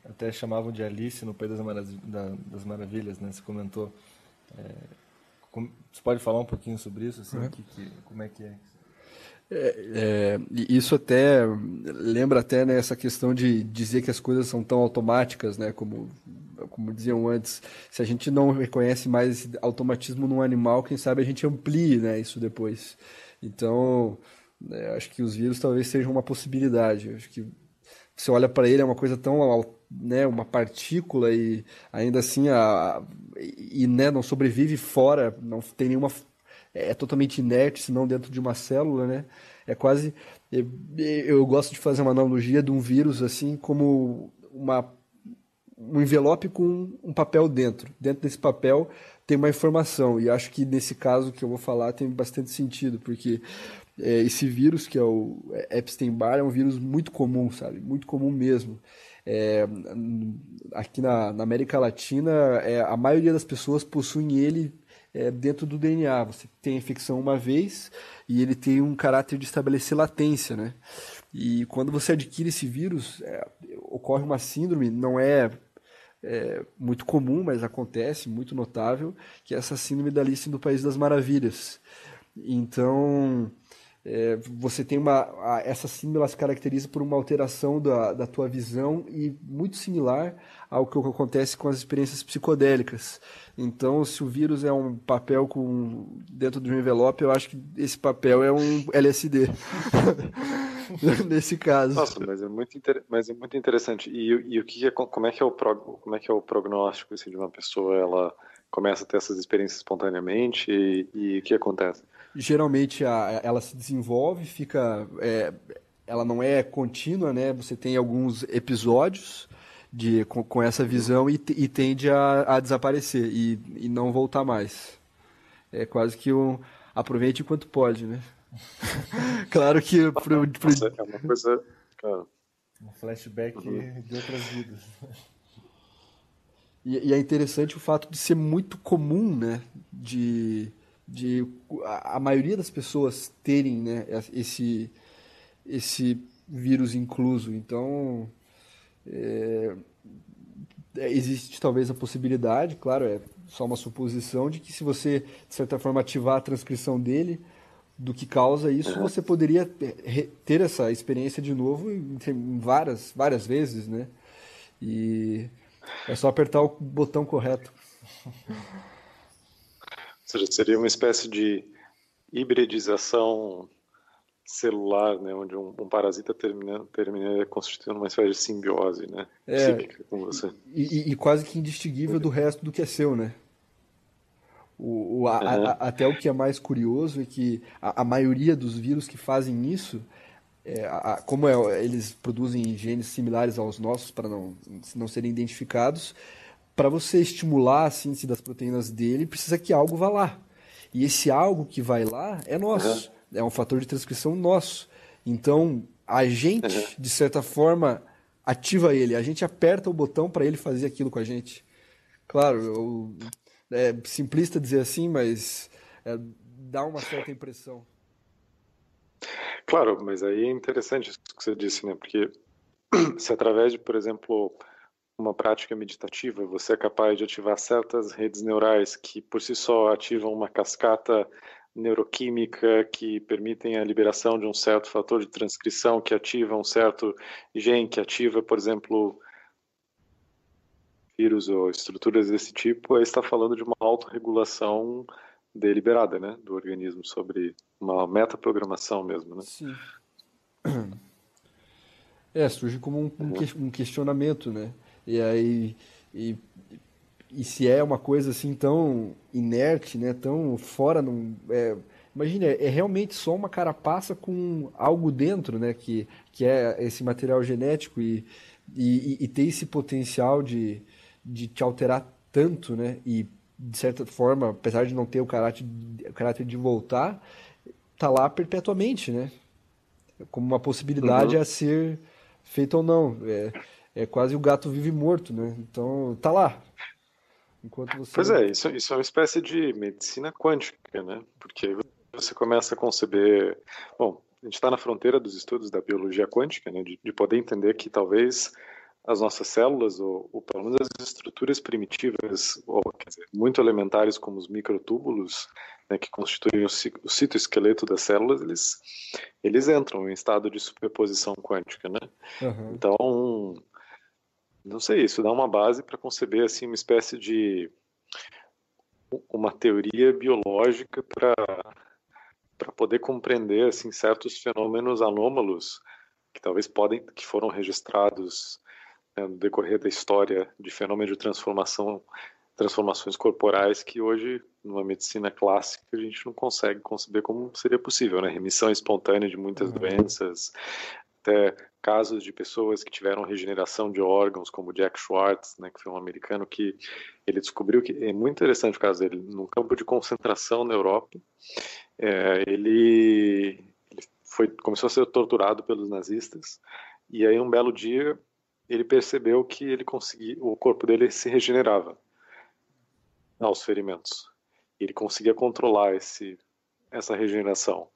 Speaker 4: até chamavam de Alice no País das Maravilhas, né? Você comentou. Você pode falar um pouquinho sobre isso? Assim, como é que é?
Speaker 1: Isso até lembra até, né, essa questão de dizer que as coisas são tão automáticas, né, como diziam antes. Se a gente não reconhece mais esse automatismo num animal, quem sabe a gente amplie, né, isso depois. Então, acho que os vírus talvez sejam uma possibilidade. Acho que você olha para ele, é uma coisa tão, né, uma partícula, e ainda assim né, não sobrevive fora, não tem nenhuma, é totalmente inerte, se não dentro de uma célula, né? É quase, eu gosto de fazer uma analogia de um vírus assim como um envelope com um papel dentro. Dentro desse papel tem uma informação, e acho que nesse caso que eu vou falar tem bastante sentido, porque esse vírus, que é o Epstein-Barr, é um vírus muito comum, sabe? Muito comum mesmo. Aqui na América Latina, a maioria das pessoas possuem ele dentro do DNA. Você tem a infecção uma vez e ele tem um caráter de estabelecer latência, né? E quando você adquire esse vírus, ocorre uma síndrome, não é muito comum, mas acontece, muito notável, que é essa síndrome da Alice no País das Maravilhas. Então, você tem essa síndrome, ela se caracteriza por uma alteração da tua visão e muito similar ao que acontece com as experiências psicodélicas. Então, se o vírus é um papel dentro de um envelope, eu acho que esse papel é um LSD. Nesse caso.
Speaker 5: Nossa, mas é muito interessante. E como é que é o prognóstico assim, de uma pessoa? Ela começa a ter essas experiências espontaneamente e o que acontece?
Speaker 1: Geralmente ela se desenvolve, ela não é contínua, né? Você tem alguns episódios com essa visão e tende a desaparecer e não voltar mais. É quase que aproveite enquanto pode, né? Claro que
Speaker 5: Nossa, é uma coisa, cara.
Speaker 4: Um flashback de outras vidas.
Speaker 1: E é interessante o fato de ser muito comum, né? De a maioria das pessoas terem, né, esse vírus incluso. Então, existe talvez a possibilidade, claro, é só uma suposição, de que se você, de certa forma, ativar a transcrição dele, do que causa isso, você poderia ter essa experiência de novo em várias vezes, né? E é só apertar o botão correto.
Speaker 5: Ou seja, seria uma espécie de hibridização celular, né, onde um parasita termina constituindo uma espécie de simbiose, né, psíquica com você.
Speaker 1: E quase que indistinguível do resto do que é seu, né? Até o que é mais curioso é que a maioria dos vírus que fazem isso, como eles produzem genes similares aos nossos para não serem identificados, para você estimular a síntese das proteínas dele, precisa que algo vá lá. E esse algo que vai lá é nosso. É um fator de transcrição nosso. Então, a gente, de certa forma, ativa ele. A gente aperta o botão para ele fazer aquilo com a gente. Claro, é simplista dizer assim, mas dá uma certa impressão.
Speaker 5: Claro, mas aí é interessante isso que você disse, né? Porque se através de, por exemplo, uma prática meditativa, você é capaz de ativar certas redes neurais que por si só ativam uma cascata neuroquímica que permitem a liberação de um certo fator de transcrição que ativa um certo gene que ativa, por exemplo, vírus ou estruturas desse tipo, aí está falando de uma autorregulação deliberada, né, do organismo sobre uma metaprogramação mesmo, né?
Speaker 1: Sim. Surge como um questionamento, né? E aí, e se é uma coisa assim tão inerte, né? Tão fora, imagina, é realmente só uma carapaça com algo dentro, né? Que é esse material genético e ter esse potencial de te alterar tanto, né? E de certa forma, apesar de não ter o caráter de voltar, tá lá perpetuamente, né? Como uma possibilidade a ser feita ou não. É quase o gato vivo e morto, né? Então, tá lá. Enquanto você...
Speaker 5: Pois é, isso é uma espécie de medicina quântica, né? Porque você começa a conceber... Bom, a gente está na fronteira dos estudos da biologia quântica, né? De poder entender que talvez as nossas células, ou pelo menos as estruturas primitivas, ou quer dizer, muito elementares como os microtúbulos, né, que constituem o citoesqueleto das células, eles entram em estado de superposição quântica, né? Então, não sei, isso dá uma base para conceber assim uma espécie de uma teoria biológica para poder compreender assim certos fenômenos anômalos que talvez que foram registrados, né, no decorrer da história de fenômenos de transformações corporais que hoje, numa medicina clássica, a gente não consegue conceber como seria possível, né? Remissão espontânea de muitas doenças, até casos de pessoas que tiveram regeneração de órgãos, como Jack Schwartz, né, que foi um americano que ele descobriu que, é muito interessante o caso dele, num campo de concentração na Europa, ele começou a ser torturado pelos nazistas, e aí um belo dia ele percebeu que o corpo dele se regenerava aos ferimentos. Ele conseguia controlar essa regeneração.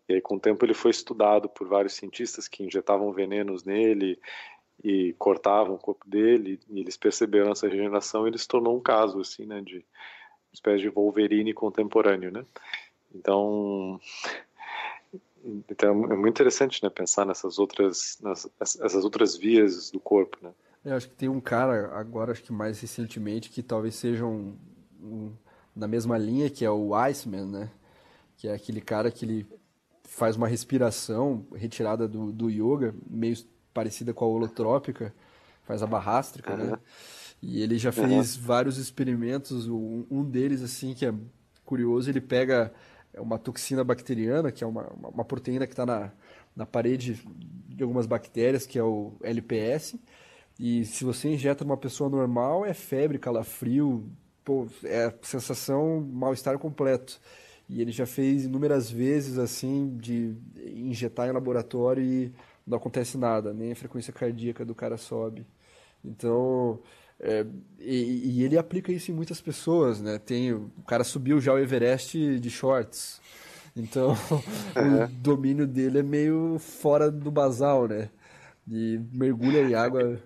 Speaker 5: E aí, com o tempo, ele foi estudado por vários cientistas que injetavam venenos nele e cortavam o corpo dele, e eles perceberam essa regeneração, e ele se tornou um caso, assim, né, de uma espécie de Wolverine contemporâneo, né? Então é muito interessante, né, pensar essas outras vias do corpo, né?
Speaker 1: Eu acho que tem um cara agora, acho que mais recentemente, que talvez seja na mesma linha, que é o Iceman, né? Que é aquele cara que ele faz uma respiração retirada do yoga, meio parecida com a holotrópica, faz a barrástrica, né? E ele já fez vários experimentos, um deles, assim, que é curioso, ele pega uma toxina bacteriana, que é uma proteína que está na parede de algumas bactérias, que é o LPS, e se você injeta numa pessoa normal, é febre, calafrio, pô, é sensação, mal-estar completo. E ele já fez inúmeras vezes, assim, de injetar em laboratório e não acontece nada, nem a frequência cardíaca do cara sobe. Então, e ele aplica isso em muitas pessoas, né? O cara subiu já o Everest de shorts. Então, o domínio dele é meio fora do basal, né? E mergulha em água.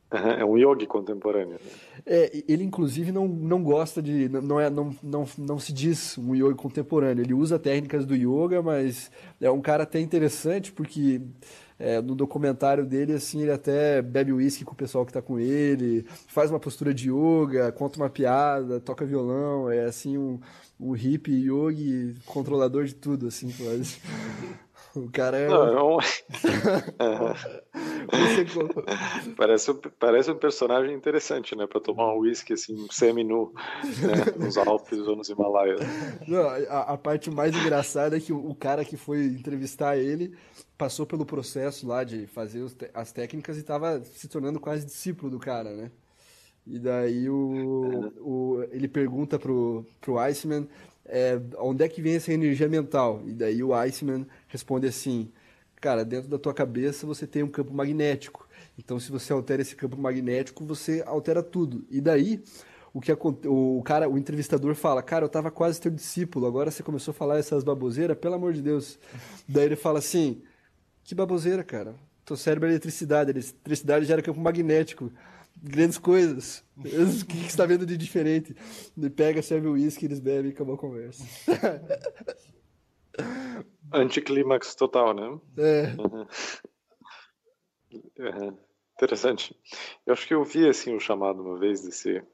Speaker 5: É um yogi contemporâneo.
Speaker 1: Ele inclusive não gosta de, não se diz um yoga contemporâneo. Ele usa técnicas do yoga, mas é um cara até interessante porque no documentário dele, assim, ele até bebe uísque com o pessoal que está com ele, faz uma postura de yoga, conta uma piada, toca violão, é assim um hippie yogi controlador de tudo, assim, quase. O cara é.
Speaker 5: Não, parece um personagem interessante, né? Pra tomar um whisky assim, semi-nu, né? Nos Alpes ou nos Himalaias.
Speaker 1: Não, a parte mais engraçada é que o cara que foi entrevistar ele passou pelo processo lá de fazer as técnicas e estava se tornando quase discípulo do cara, né? E daí ele pergunta pro Iceman onde é que vem essa energia mental? E daí o Iceman responde assim: cara, dentro da tua cabeça você tem um campo magnético. Então, se você altera esse campo magnético, você altera tudo. E daí, o entrevistador fala: cara, eu tava quase teu discípulo, agora você começou a falar essas baboseiras, pelo amor de Deus. Daí ele fala assim: que baboseira, cara? Teu cérebro é eletricidade gera campo magnético. Grandes coisas. O que você está vendo de diferente? Ele pega, serve o uísque, eles bebem e acabou a conversa.
Speaker 5: Anticlímax total, né? Interessante. Eu acho que eu vi assim o chamado uma vez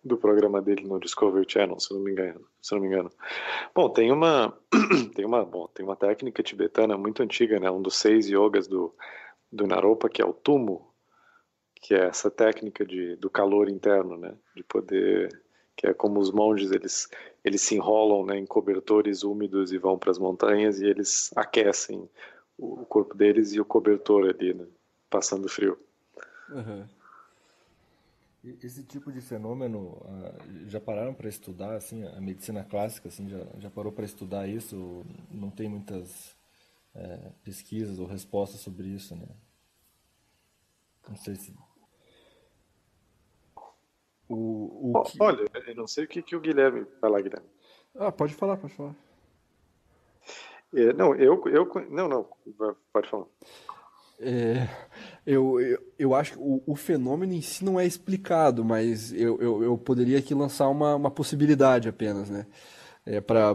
Speaker 5: do programa dele no Discovery Channel, se não me engano. Bom, tem uma técnica tibetana muito antiga, né? Um dos 6 yogas do Naropa, que é o Tumo, que é essa técnica do calor interno, né? De poder, que é como os monges, eles se enrolam, né, em cobertores úmidos e vão para as montanhas e eles aquecem o corpo deles e o cobertor ali, né, passando frio.
Speaker 4: Uhum. Esse tipo de fenômeno, já pararam para estudar, assim, a medicina clássica, assim, já parou para estudar isso? Não tem muitas pesquisas ou respostas sobre isso, né? Não sei se...
Speaker 5: Olha, eu não sei o que o Guilherme... Vai lá, Guilherme.
Speaker 1: Pode falar.
Speaker 5: Não, pode falar.
Speaker 1: Eu acho que o fenômeno em si não é explicado, mas eu poderia aqui lançar uma possibilidade apenas, né?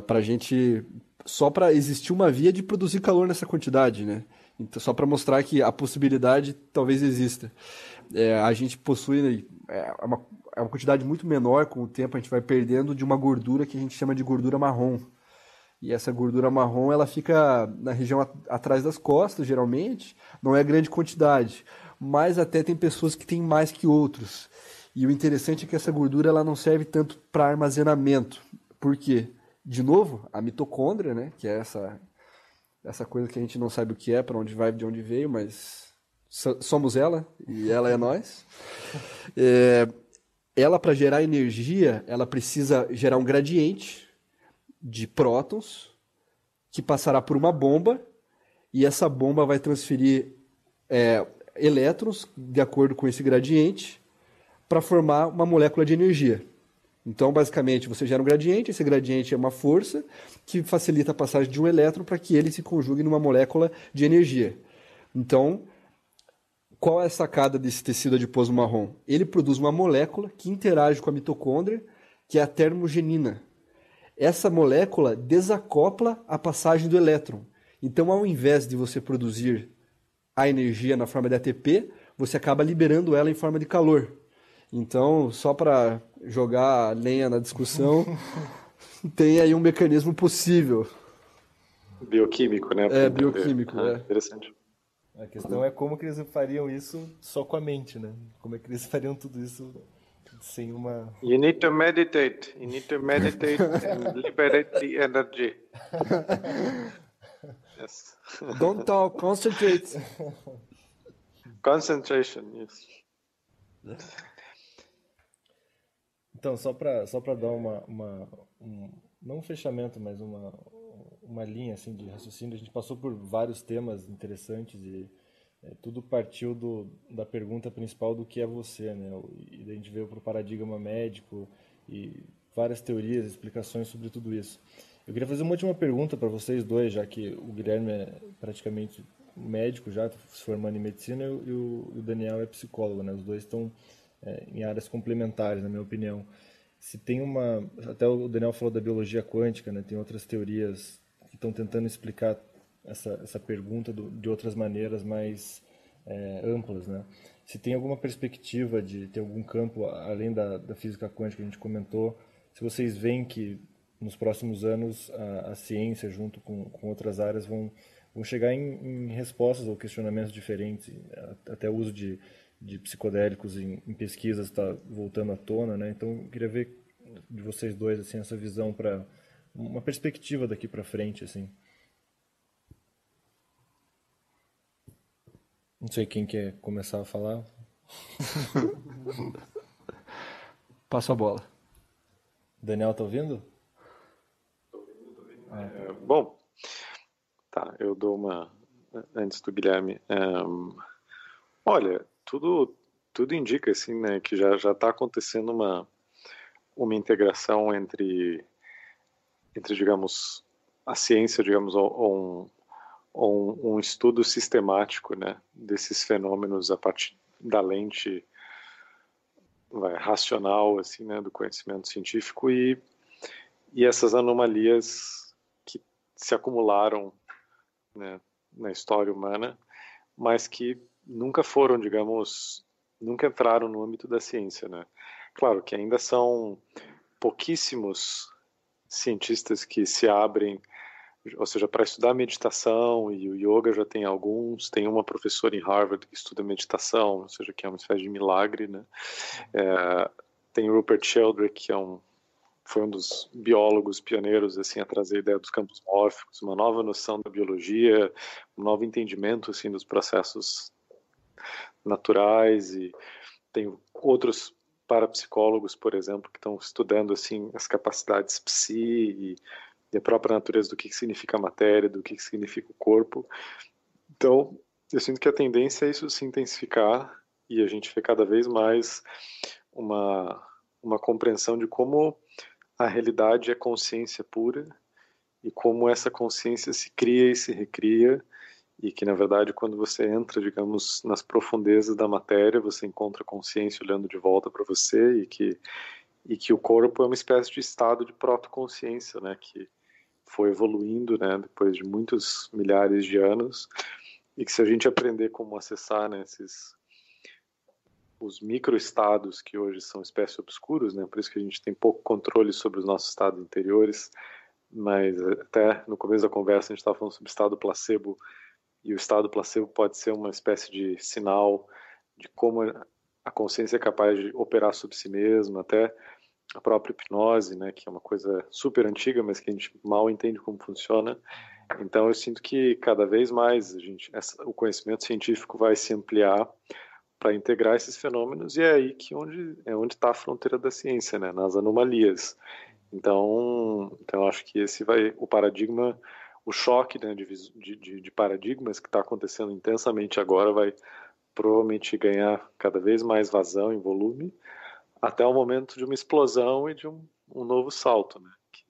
Speaker 1: Pra gente... Só para existir uma via de produzir calor nessa quantidade, né? Então, só para mostrar que a possibilidade talvez exista. A gente possui uma quantidade muito menor, com o tempo a gente vai perdendo de uma gordura que a gente chama de gordura marrom. E essa gordura marrom, ela fica na região atrás das costas, geralmente, não é grande quantidade, mas até tem pessoas que têm mais que outros. E o interessante é que essa gordura ela não serve tanto para armazenamento. Por quê? De novo, a mitocôndria, né, que é essa coisa que a gente não sabe o que é, para onde vai, de onde veio, mas somos ela e ela é nós. Ela, para gerar energia, ela precisa gerar um gradiente de prótons que passará por uma bomba e essa bomba vai transferir elétrons de acordo com esse gradiente para formar uma molécula de energia. Então, basicamente, você gera um gradiente, esse gradiente é uma força que facilita a passagem de um elétron para que ele se conjugue numa molécula de energia. Então, qual é a sacada desse tecido adiposo marrom? Ele produz uma molécula que interage com a mitocôndria, que é a termogenina. Essa molécula desacopla a passagem do elétron. Então, ao invés de você produzir a energia na forma de ATP, você acaba liberando ela em forma de calor. Então, só para jogar lenha na discussão, tem aí um mecanismo possível.
Speaker 5: Bioquímico, né?
Speaker 1: É, bioquímico, é.
Speaker 5: Interessante.
Speaker 4: A questão é como que eles fariam isso só com a mente, né? Como é que eles fariam tudo isso sem uma...
Speaker 5: You need to meditate. You need to meditate and liberate the energy. Yes.
Speaker 1: Don't talk, concentrate.
Speaker 5: Concentration, yes.
Speaker 4: Então, só para dar não um fechamento, mas uma linha assim, de raciocínio, a gente passou por vários temas interessantes e tudo partiu da pergunta principal do que é você, né? E daí a gente veio para o paradigma médico e várias teorias, explicações sobre tudo isso. Eu queria fazer uma última pergunta para vocês dois, já que o Guilherme é praticamente médico já, se formando em medicina, e o Daniel é psicólogo, né? Os dois estão em áreas complementares, na minha opinião. Se tem até o Daniel falou da biologia quântica, né? Tem outras teorias que estão tentando explicar essa pergunta de outras maneiras mais amplas, né? Se tem alguma perspectiva de ter algum campo além da física quântica que a gente comentou, se vocês veem que nos próximos anos a ciência junto com outras áreas vão chegar em respostas ou questionamentos diferentes, até o uso de psicodélicos em pesquisas está voltando à tona, né? Então eu queria ver de vocês dois assim essa visão para uma perspectiva daqui para frente, assim. Não sei quem quer começar a falar.
Speaker 1: Passo a bola.
Speaker 4: Daniel, tá ouvindo?
Speaker 5: Bom, tá, eu dou uma antes do Guilherme. Olha, tudo indica assim, né, que já está acontecendo uma integração entre digamos a ciência, digamos, ou um estudo sistemático, né, desses fenômenos a partir da lente racional, assim, né, do conhecimento científico e essas anomalias que se acumularam, né, na história humana, mas que nunca foram, digamos, nunca entraram no âmbito da ciência, né? Claro que ainda são pouquíssimos cientistas que se abrem, ou seja, para estudar meditação, e o yoga já tem alguns, tem uma professora em Harvard que estuda meditação, ou seja, que é uma espécie de milagre, né? Tem o Rupert Sheldrake, que foi um dos biólogos pioneiros assim a trazer a ideia dos campos mórficos, uma nova noção da biologia, um novo entendimento assim dos processos naturais, e tem outros parapsicólogos, por exemplo, que estão estudando assim as capacidades psi e a própria natureza do que significa a matéria, do que significa o corpo. Então, eu sinto que a tendência é isso se intensificar e a gente vê cada vez mais uma compreensão de como a realidade é consciência pura e como essa consciência se cria e se recria, e que, na verdade, quando você entra, digamos, nas profundezas da matéria, você encontra consciência olhando de volta para você, e que o corpo é uma espécie de estado de protoconsciência, né, que foi evoluindo, né, depois de muitos milhares de anos, e que se a gente aprender como acessar, né, os microestados que hoje são espécies obscuros, né, por isso que a gente tem pouco controle sobre os nossos estados interiores, mas até no começo da conversa a gente estava falando sobre estado placebo, e o estado placebo pode ser uma espécie de sinal de como a consciência é capaz de operar sobre si mesma, até a própria hipnose, né, que é uma coisa super antiga, mas que a gente mal entende como funciona. Então eu sinto que cada vez mais o conhecimento científico vai se ampliar para integrar esses fenômenos, e é aí que onde está a fronteira da ciência, né, nas anomalias. Então eu acho que esse o paradigma, o choque, né, de paradigmas que está acontecendo intensamente agora vai provavelmente ganhar cada vez mais vazão e volume, até o momento de uma explosão e de um novo salto, né? Que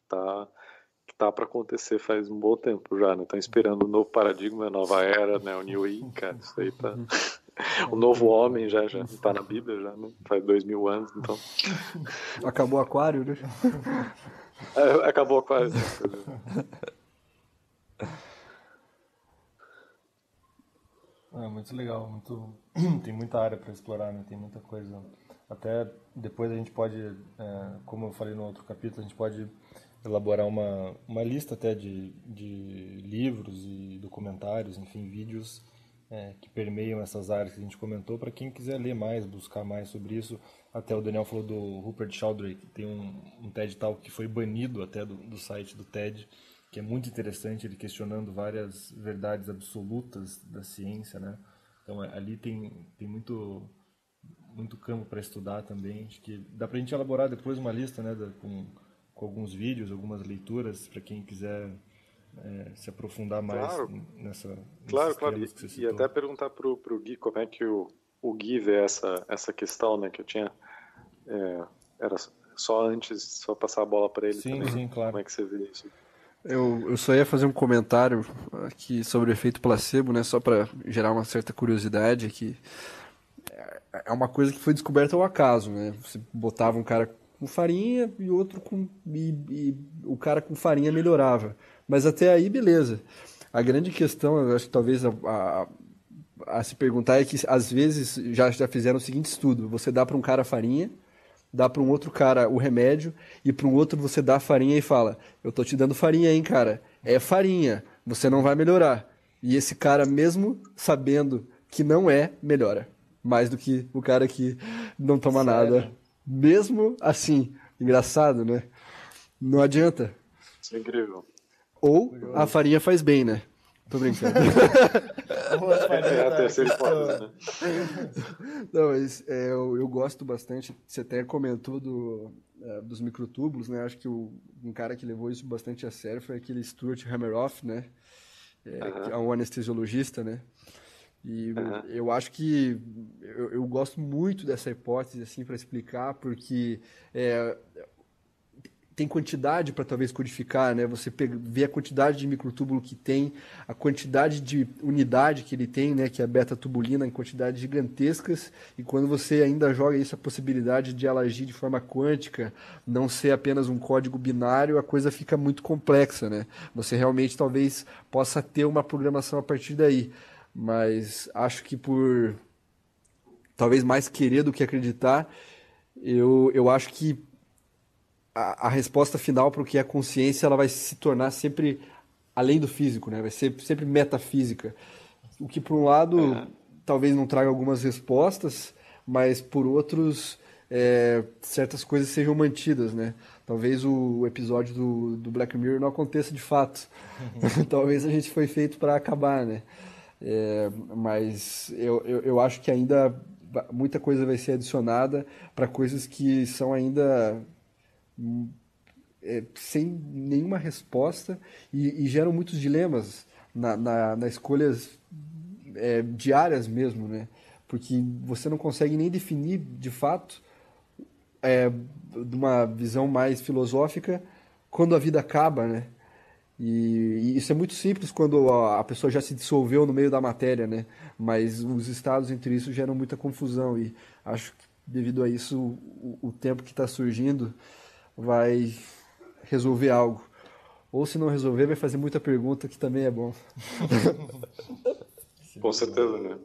Speaker 5: tá para acontecer faz um bom tempo já, né? Estão esperando um novo paradigma, a nova era, né? O New Age, cara, isso aí tá... O novo homem já tá na Bíblia já, né? Faz 2000 anos, então...
Speaker 1: Acabou o aquário, né?
Speaker 5: Acabou quase.
Speaker 4: Muito legal, tem muita área para explorar, né? Tem muita coisa. Até depois a gente pode, como eu falei no outro capítulo, a gente pode elaborar uma lista até de livros e documentários, enfim, vídeos que permeiam essas áreas que a gente comentou, para quem quiser ler mais, buscar mais sobre isso. Até o Daniel falou do Rupert Sheldrake, que tem um TED Talk que foi banido até do site do TED, que é muito interessante, ele questionando várias verdades absolutas da ciência, né? Então ali tem muito campo para estudar também. Acho que dá para a gente elaborar depois uma lista, né, com alguns vídeos, algumas leituras, para quem quiser se aprofundar mais nesses temas que você citou.
Speaker 5: E até perguntar pro Gui como é que o Gui vê essa questão, né, que eu tinha... era só passar a bola para ele também.
Speaker 4: Sim, claro.
Speaker 5: Como é que você vê isso?
Speaker 1: Eu só ia fazer um comentário aqui sobre o efeito placebo, né, só para gerar uma certa curiosidade, que é uma coisa que foi descoberta ao acaso, né? Você botava um cara com farinha e outro e o cara com farinha melhorava. Mas até aí, beleza. A grande questão, eu acho que talvez a se perguntar é que às vezes já fizeram o seguinte estudo: você dá para um cara farinha, dá para um outro cara o remédio, e para um outro você dá a farinha e fala: eu tô te dando farinha, hein, cara? É farinha, você não vai melhorar. E esse cara, mesmo sabendo que não melhora. Mais do que o cara que não toma nada. Mesmo assim. Engraçado, né? Não adianta.
Speaker 5: Isso é incrível.
Speaker 1: Ou a farinha faz bem, né? Tô brincando.
Speaker 5: É a terceira hipótese, né?
Speaker 1: Não, mas eu gosto bastante. Você até comentou dos microtúbulos, né? Acho que um cara que levou isso bastante a sério foi aquele Stuart Hameroff, né? Que é um anestesiologista, né? E eu acho que eu gosto muito dessa hipótese, assim, para explicar, porque tem quantidade para talvez codificar, né? Você vê a quantidade de microtúbulo que tem, a quantidade de unidade que ele tem, né? Que é a beta-tubulina, em quantidades gigantescas, e quando você ainda joga isso, a possibilidade de ela agir de forma quântica, não ser apenas um código binário, a coisa fica muito complexa, né? Você realmente talvez possa ter uma programação a partir daí. Mas acho que por talvez mais querer do que acreditar, eu acho que a resposta final para o que é consciência, ela vai se tornar sempre além do físico, né? Vai ser sempre metafísica. O que, por um lado, talvez não traga algumas respostas, mas, por outros, certas coisas sejam mantidas, né? Talvez o episódio do Black Mirror não aconteça de fato. Talvez a gente foi feito para acabar, né? Mas eu acho que ainda muita coisa vai ser adicionada para coisas que são ainda sem nenhuma resposta e geram muitos dilemas nas escolhas diárias mesmo, né? Porque você não consegue nem definir de fato, de uma visão mais filosófica, quando a vida acaba, né? E isso é muito simples quando a pessoa já se dissolveu no meio da matéria, né? Mas os estados entre isso geram muita confusão e acho que devido a isso o tempo que está surgindo vai resolver algo. Ou se não resolver, vai fazer muita pergunta, que também é bom.
Speaker 5: Com certeza, né?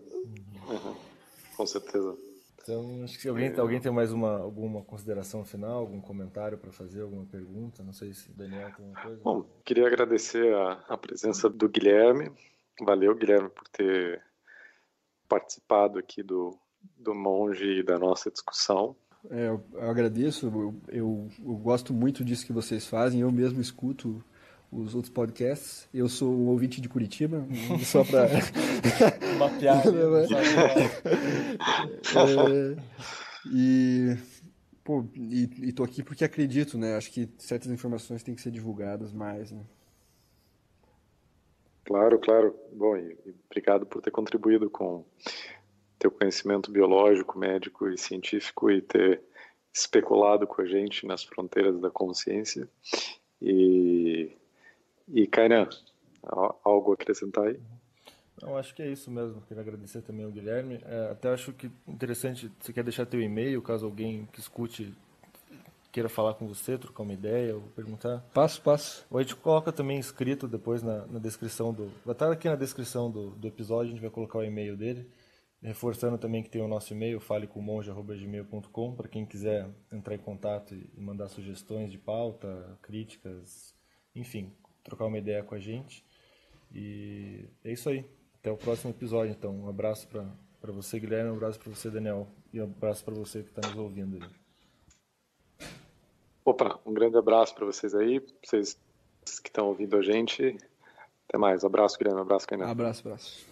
Speaker 5: Com certeza.
Speaker 4: Então, acho que alguém tem mais alguma consideração final, algum comentário para fazer, alguma pergunta? Não sei se o Daniel tem alguma coisa.
Speaker 5: Bom, queria agradecer a presença do Guilherme. Valeu, Guilherme, por ter participado aqui do Monge e da nossa discussão.
Speaker 1: Eu agradeço, eu gosto muito disso que vocês fazem, eu mesmo escuto os outros podcasts. Eu sou um ouvinte de Curitiba, só para...
Speaker 4: Uma piada.
Speaker 1: E tô aqui porque acredito, né? Acho que certas informações têm que ser divulgadas mais, né?
Speaker 5: Claro. Bom, e obrigado por ter contribuído com teu conhecimento biológico, médico e científico e ter especulado com a gente nas fronteiras da consciência. E Kainan, algo a acrescentar aí?
Speaker 4: Não, acho que é isso mesmo. Queria agradecer também ao Guilherme. Até acho que interessante, você quer deixar teu e-mail, caso alguém que escute queira falar com você, trocar uma ideia ou perguntar?
Speaker 1: Passo.
Speaker 4: Ou a gente coloca também escrito depois na descrição vai estar aqui na descrição do episódio, a gente vai colocar o e-mail dele. Reforçando também que tem o nosso e-mail, falecomonge@gmail.com, para quem quiser entrar em contato e mandar sugestões de pauta, críticas, enfim, trocar uma ideia com a gente. E é isso aí. Até o próximo episódio, então. Um abraço para você, Guilherme, um abraço para você, Daniel, e um abraço para você que está nos ouvindo aí.
Speaker 5: Opa, um grande abraço para vocês aí, vocês que estão ouvindo a gente. Até mais. Abraço, Guilherme. Abraço, Kainan.
Speaker 1: Abraço.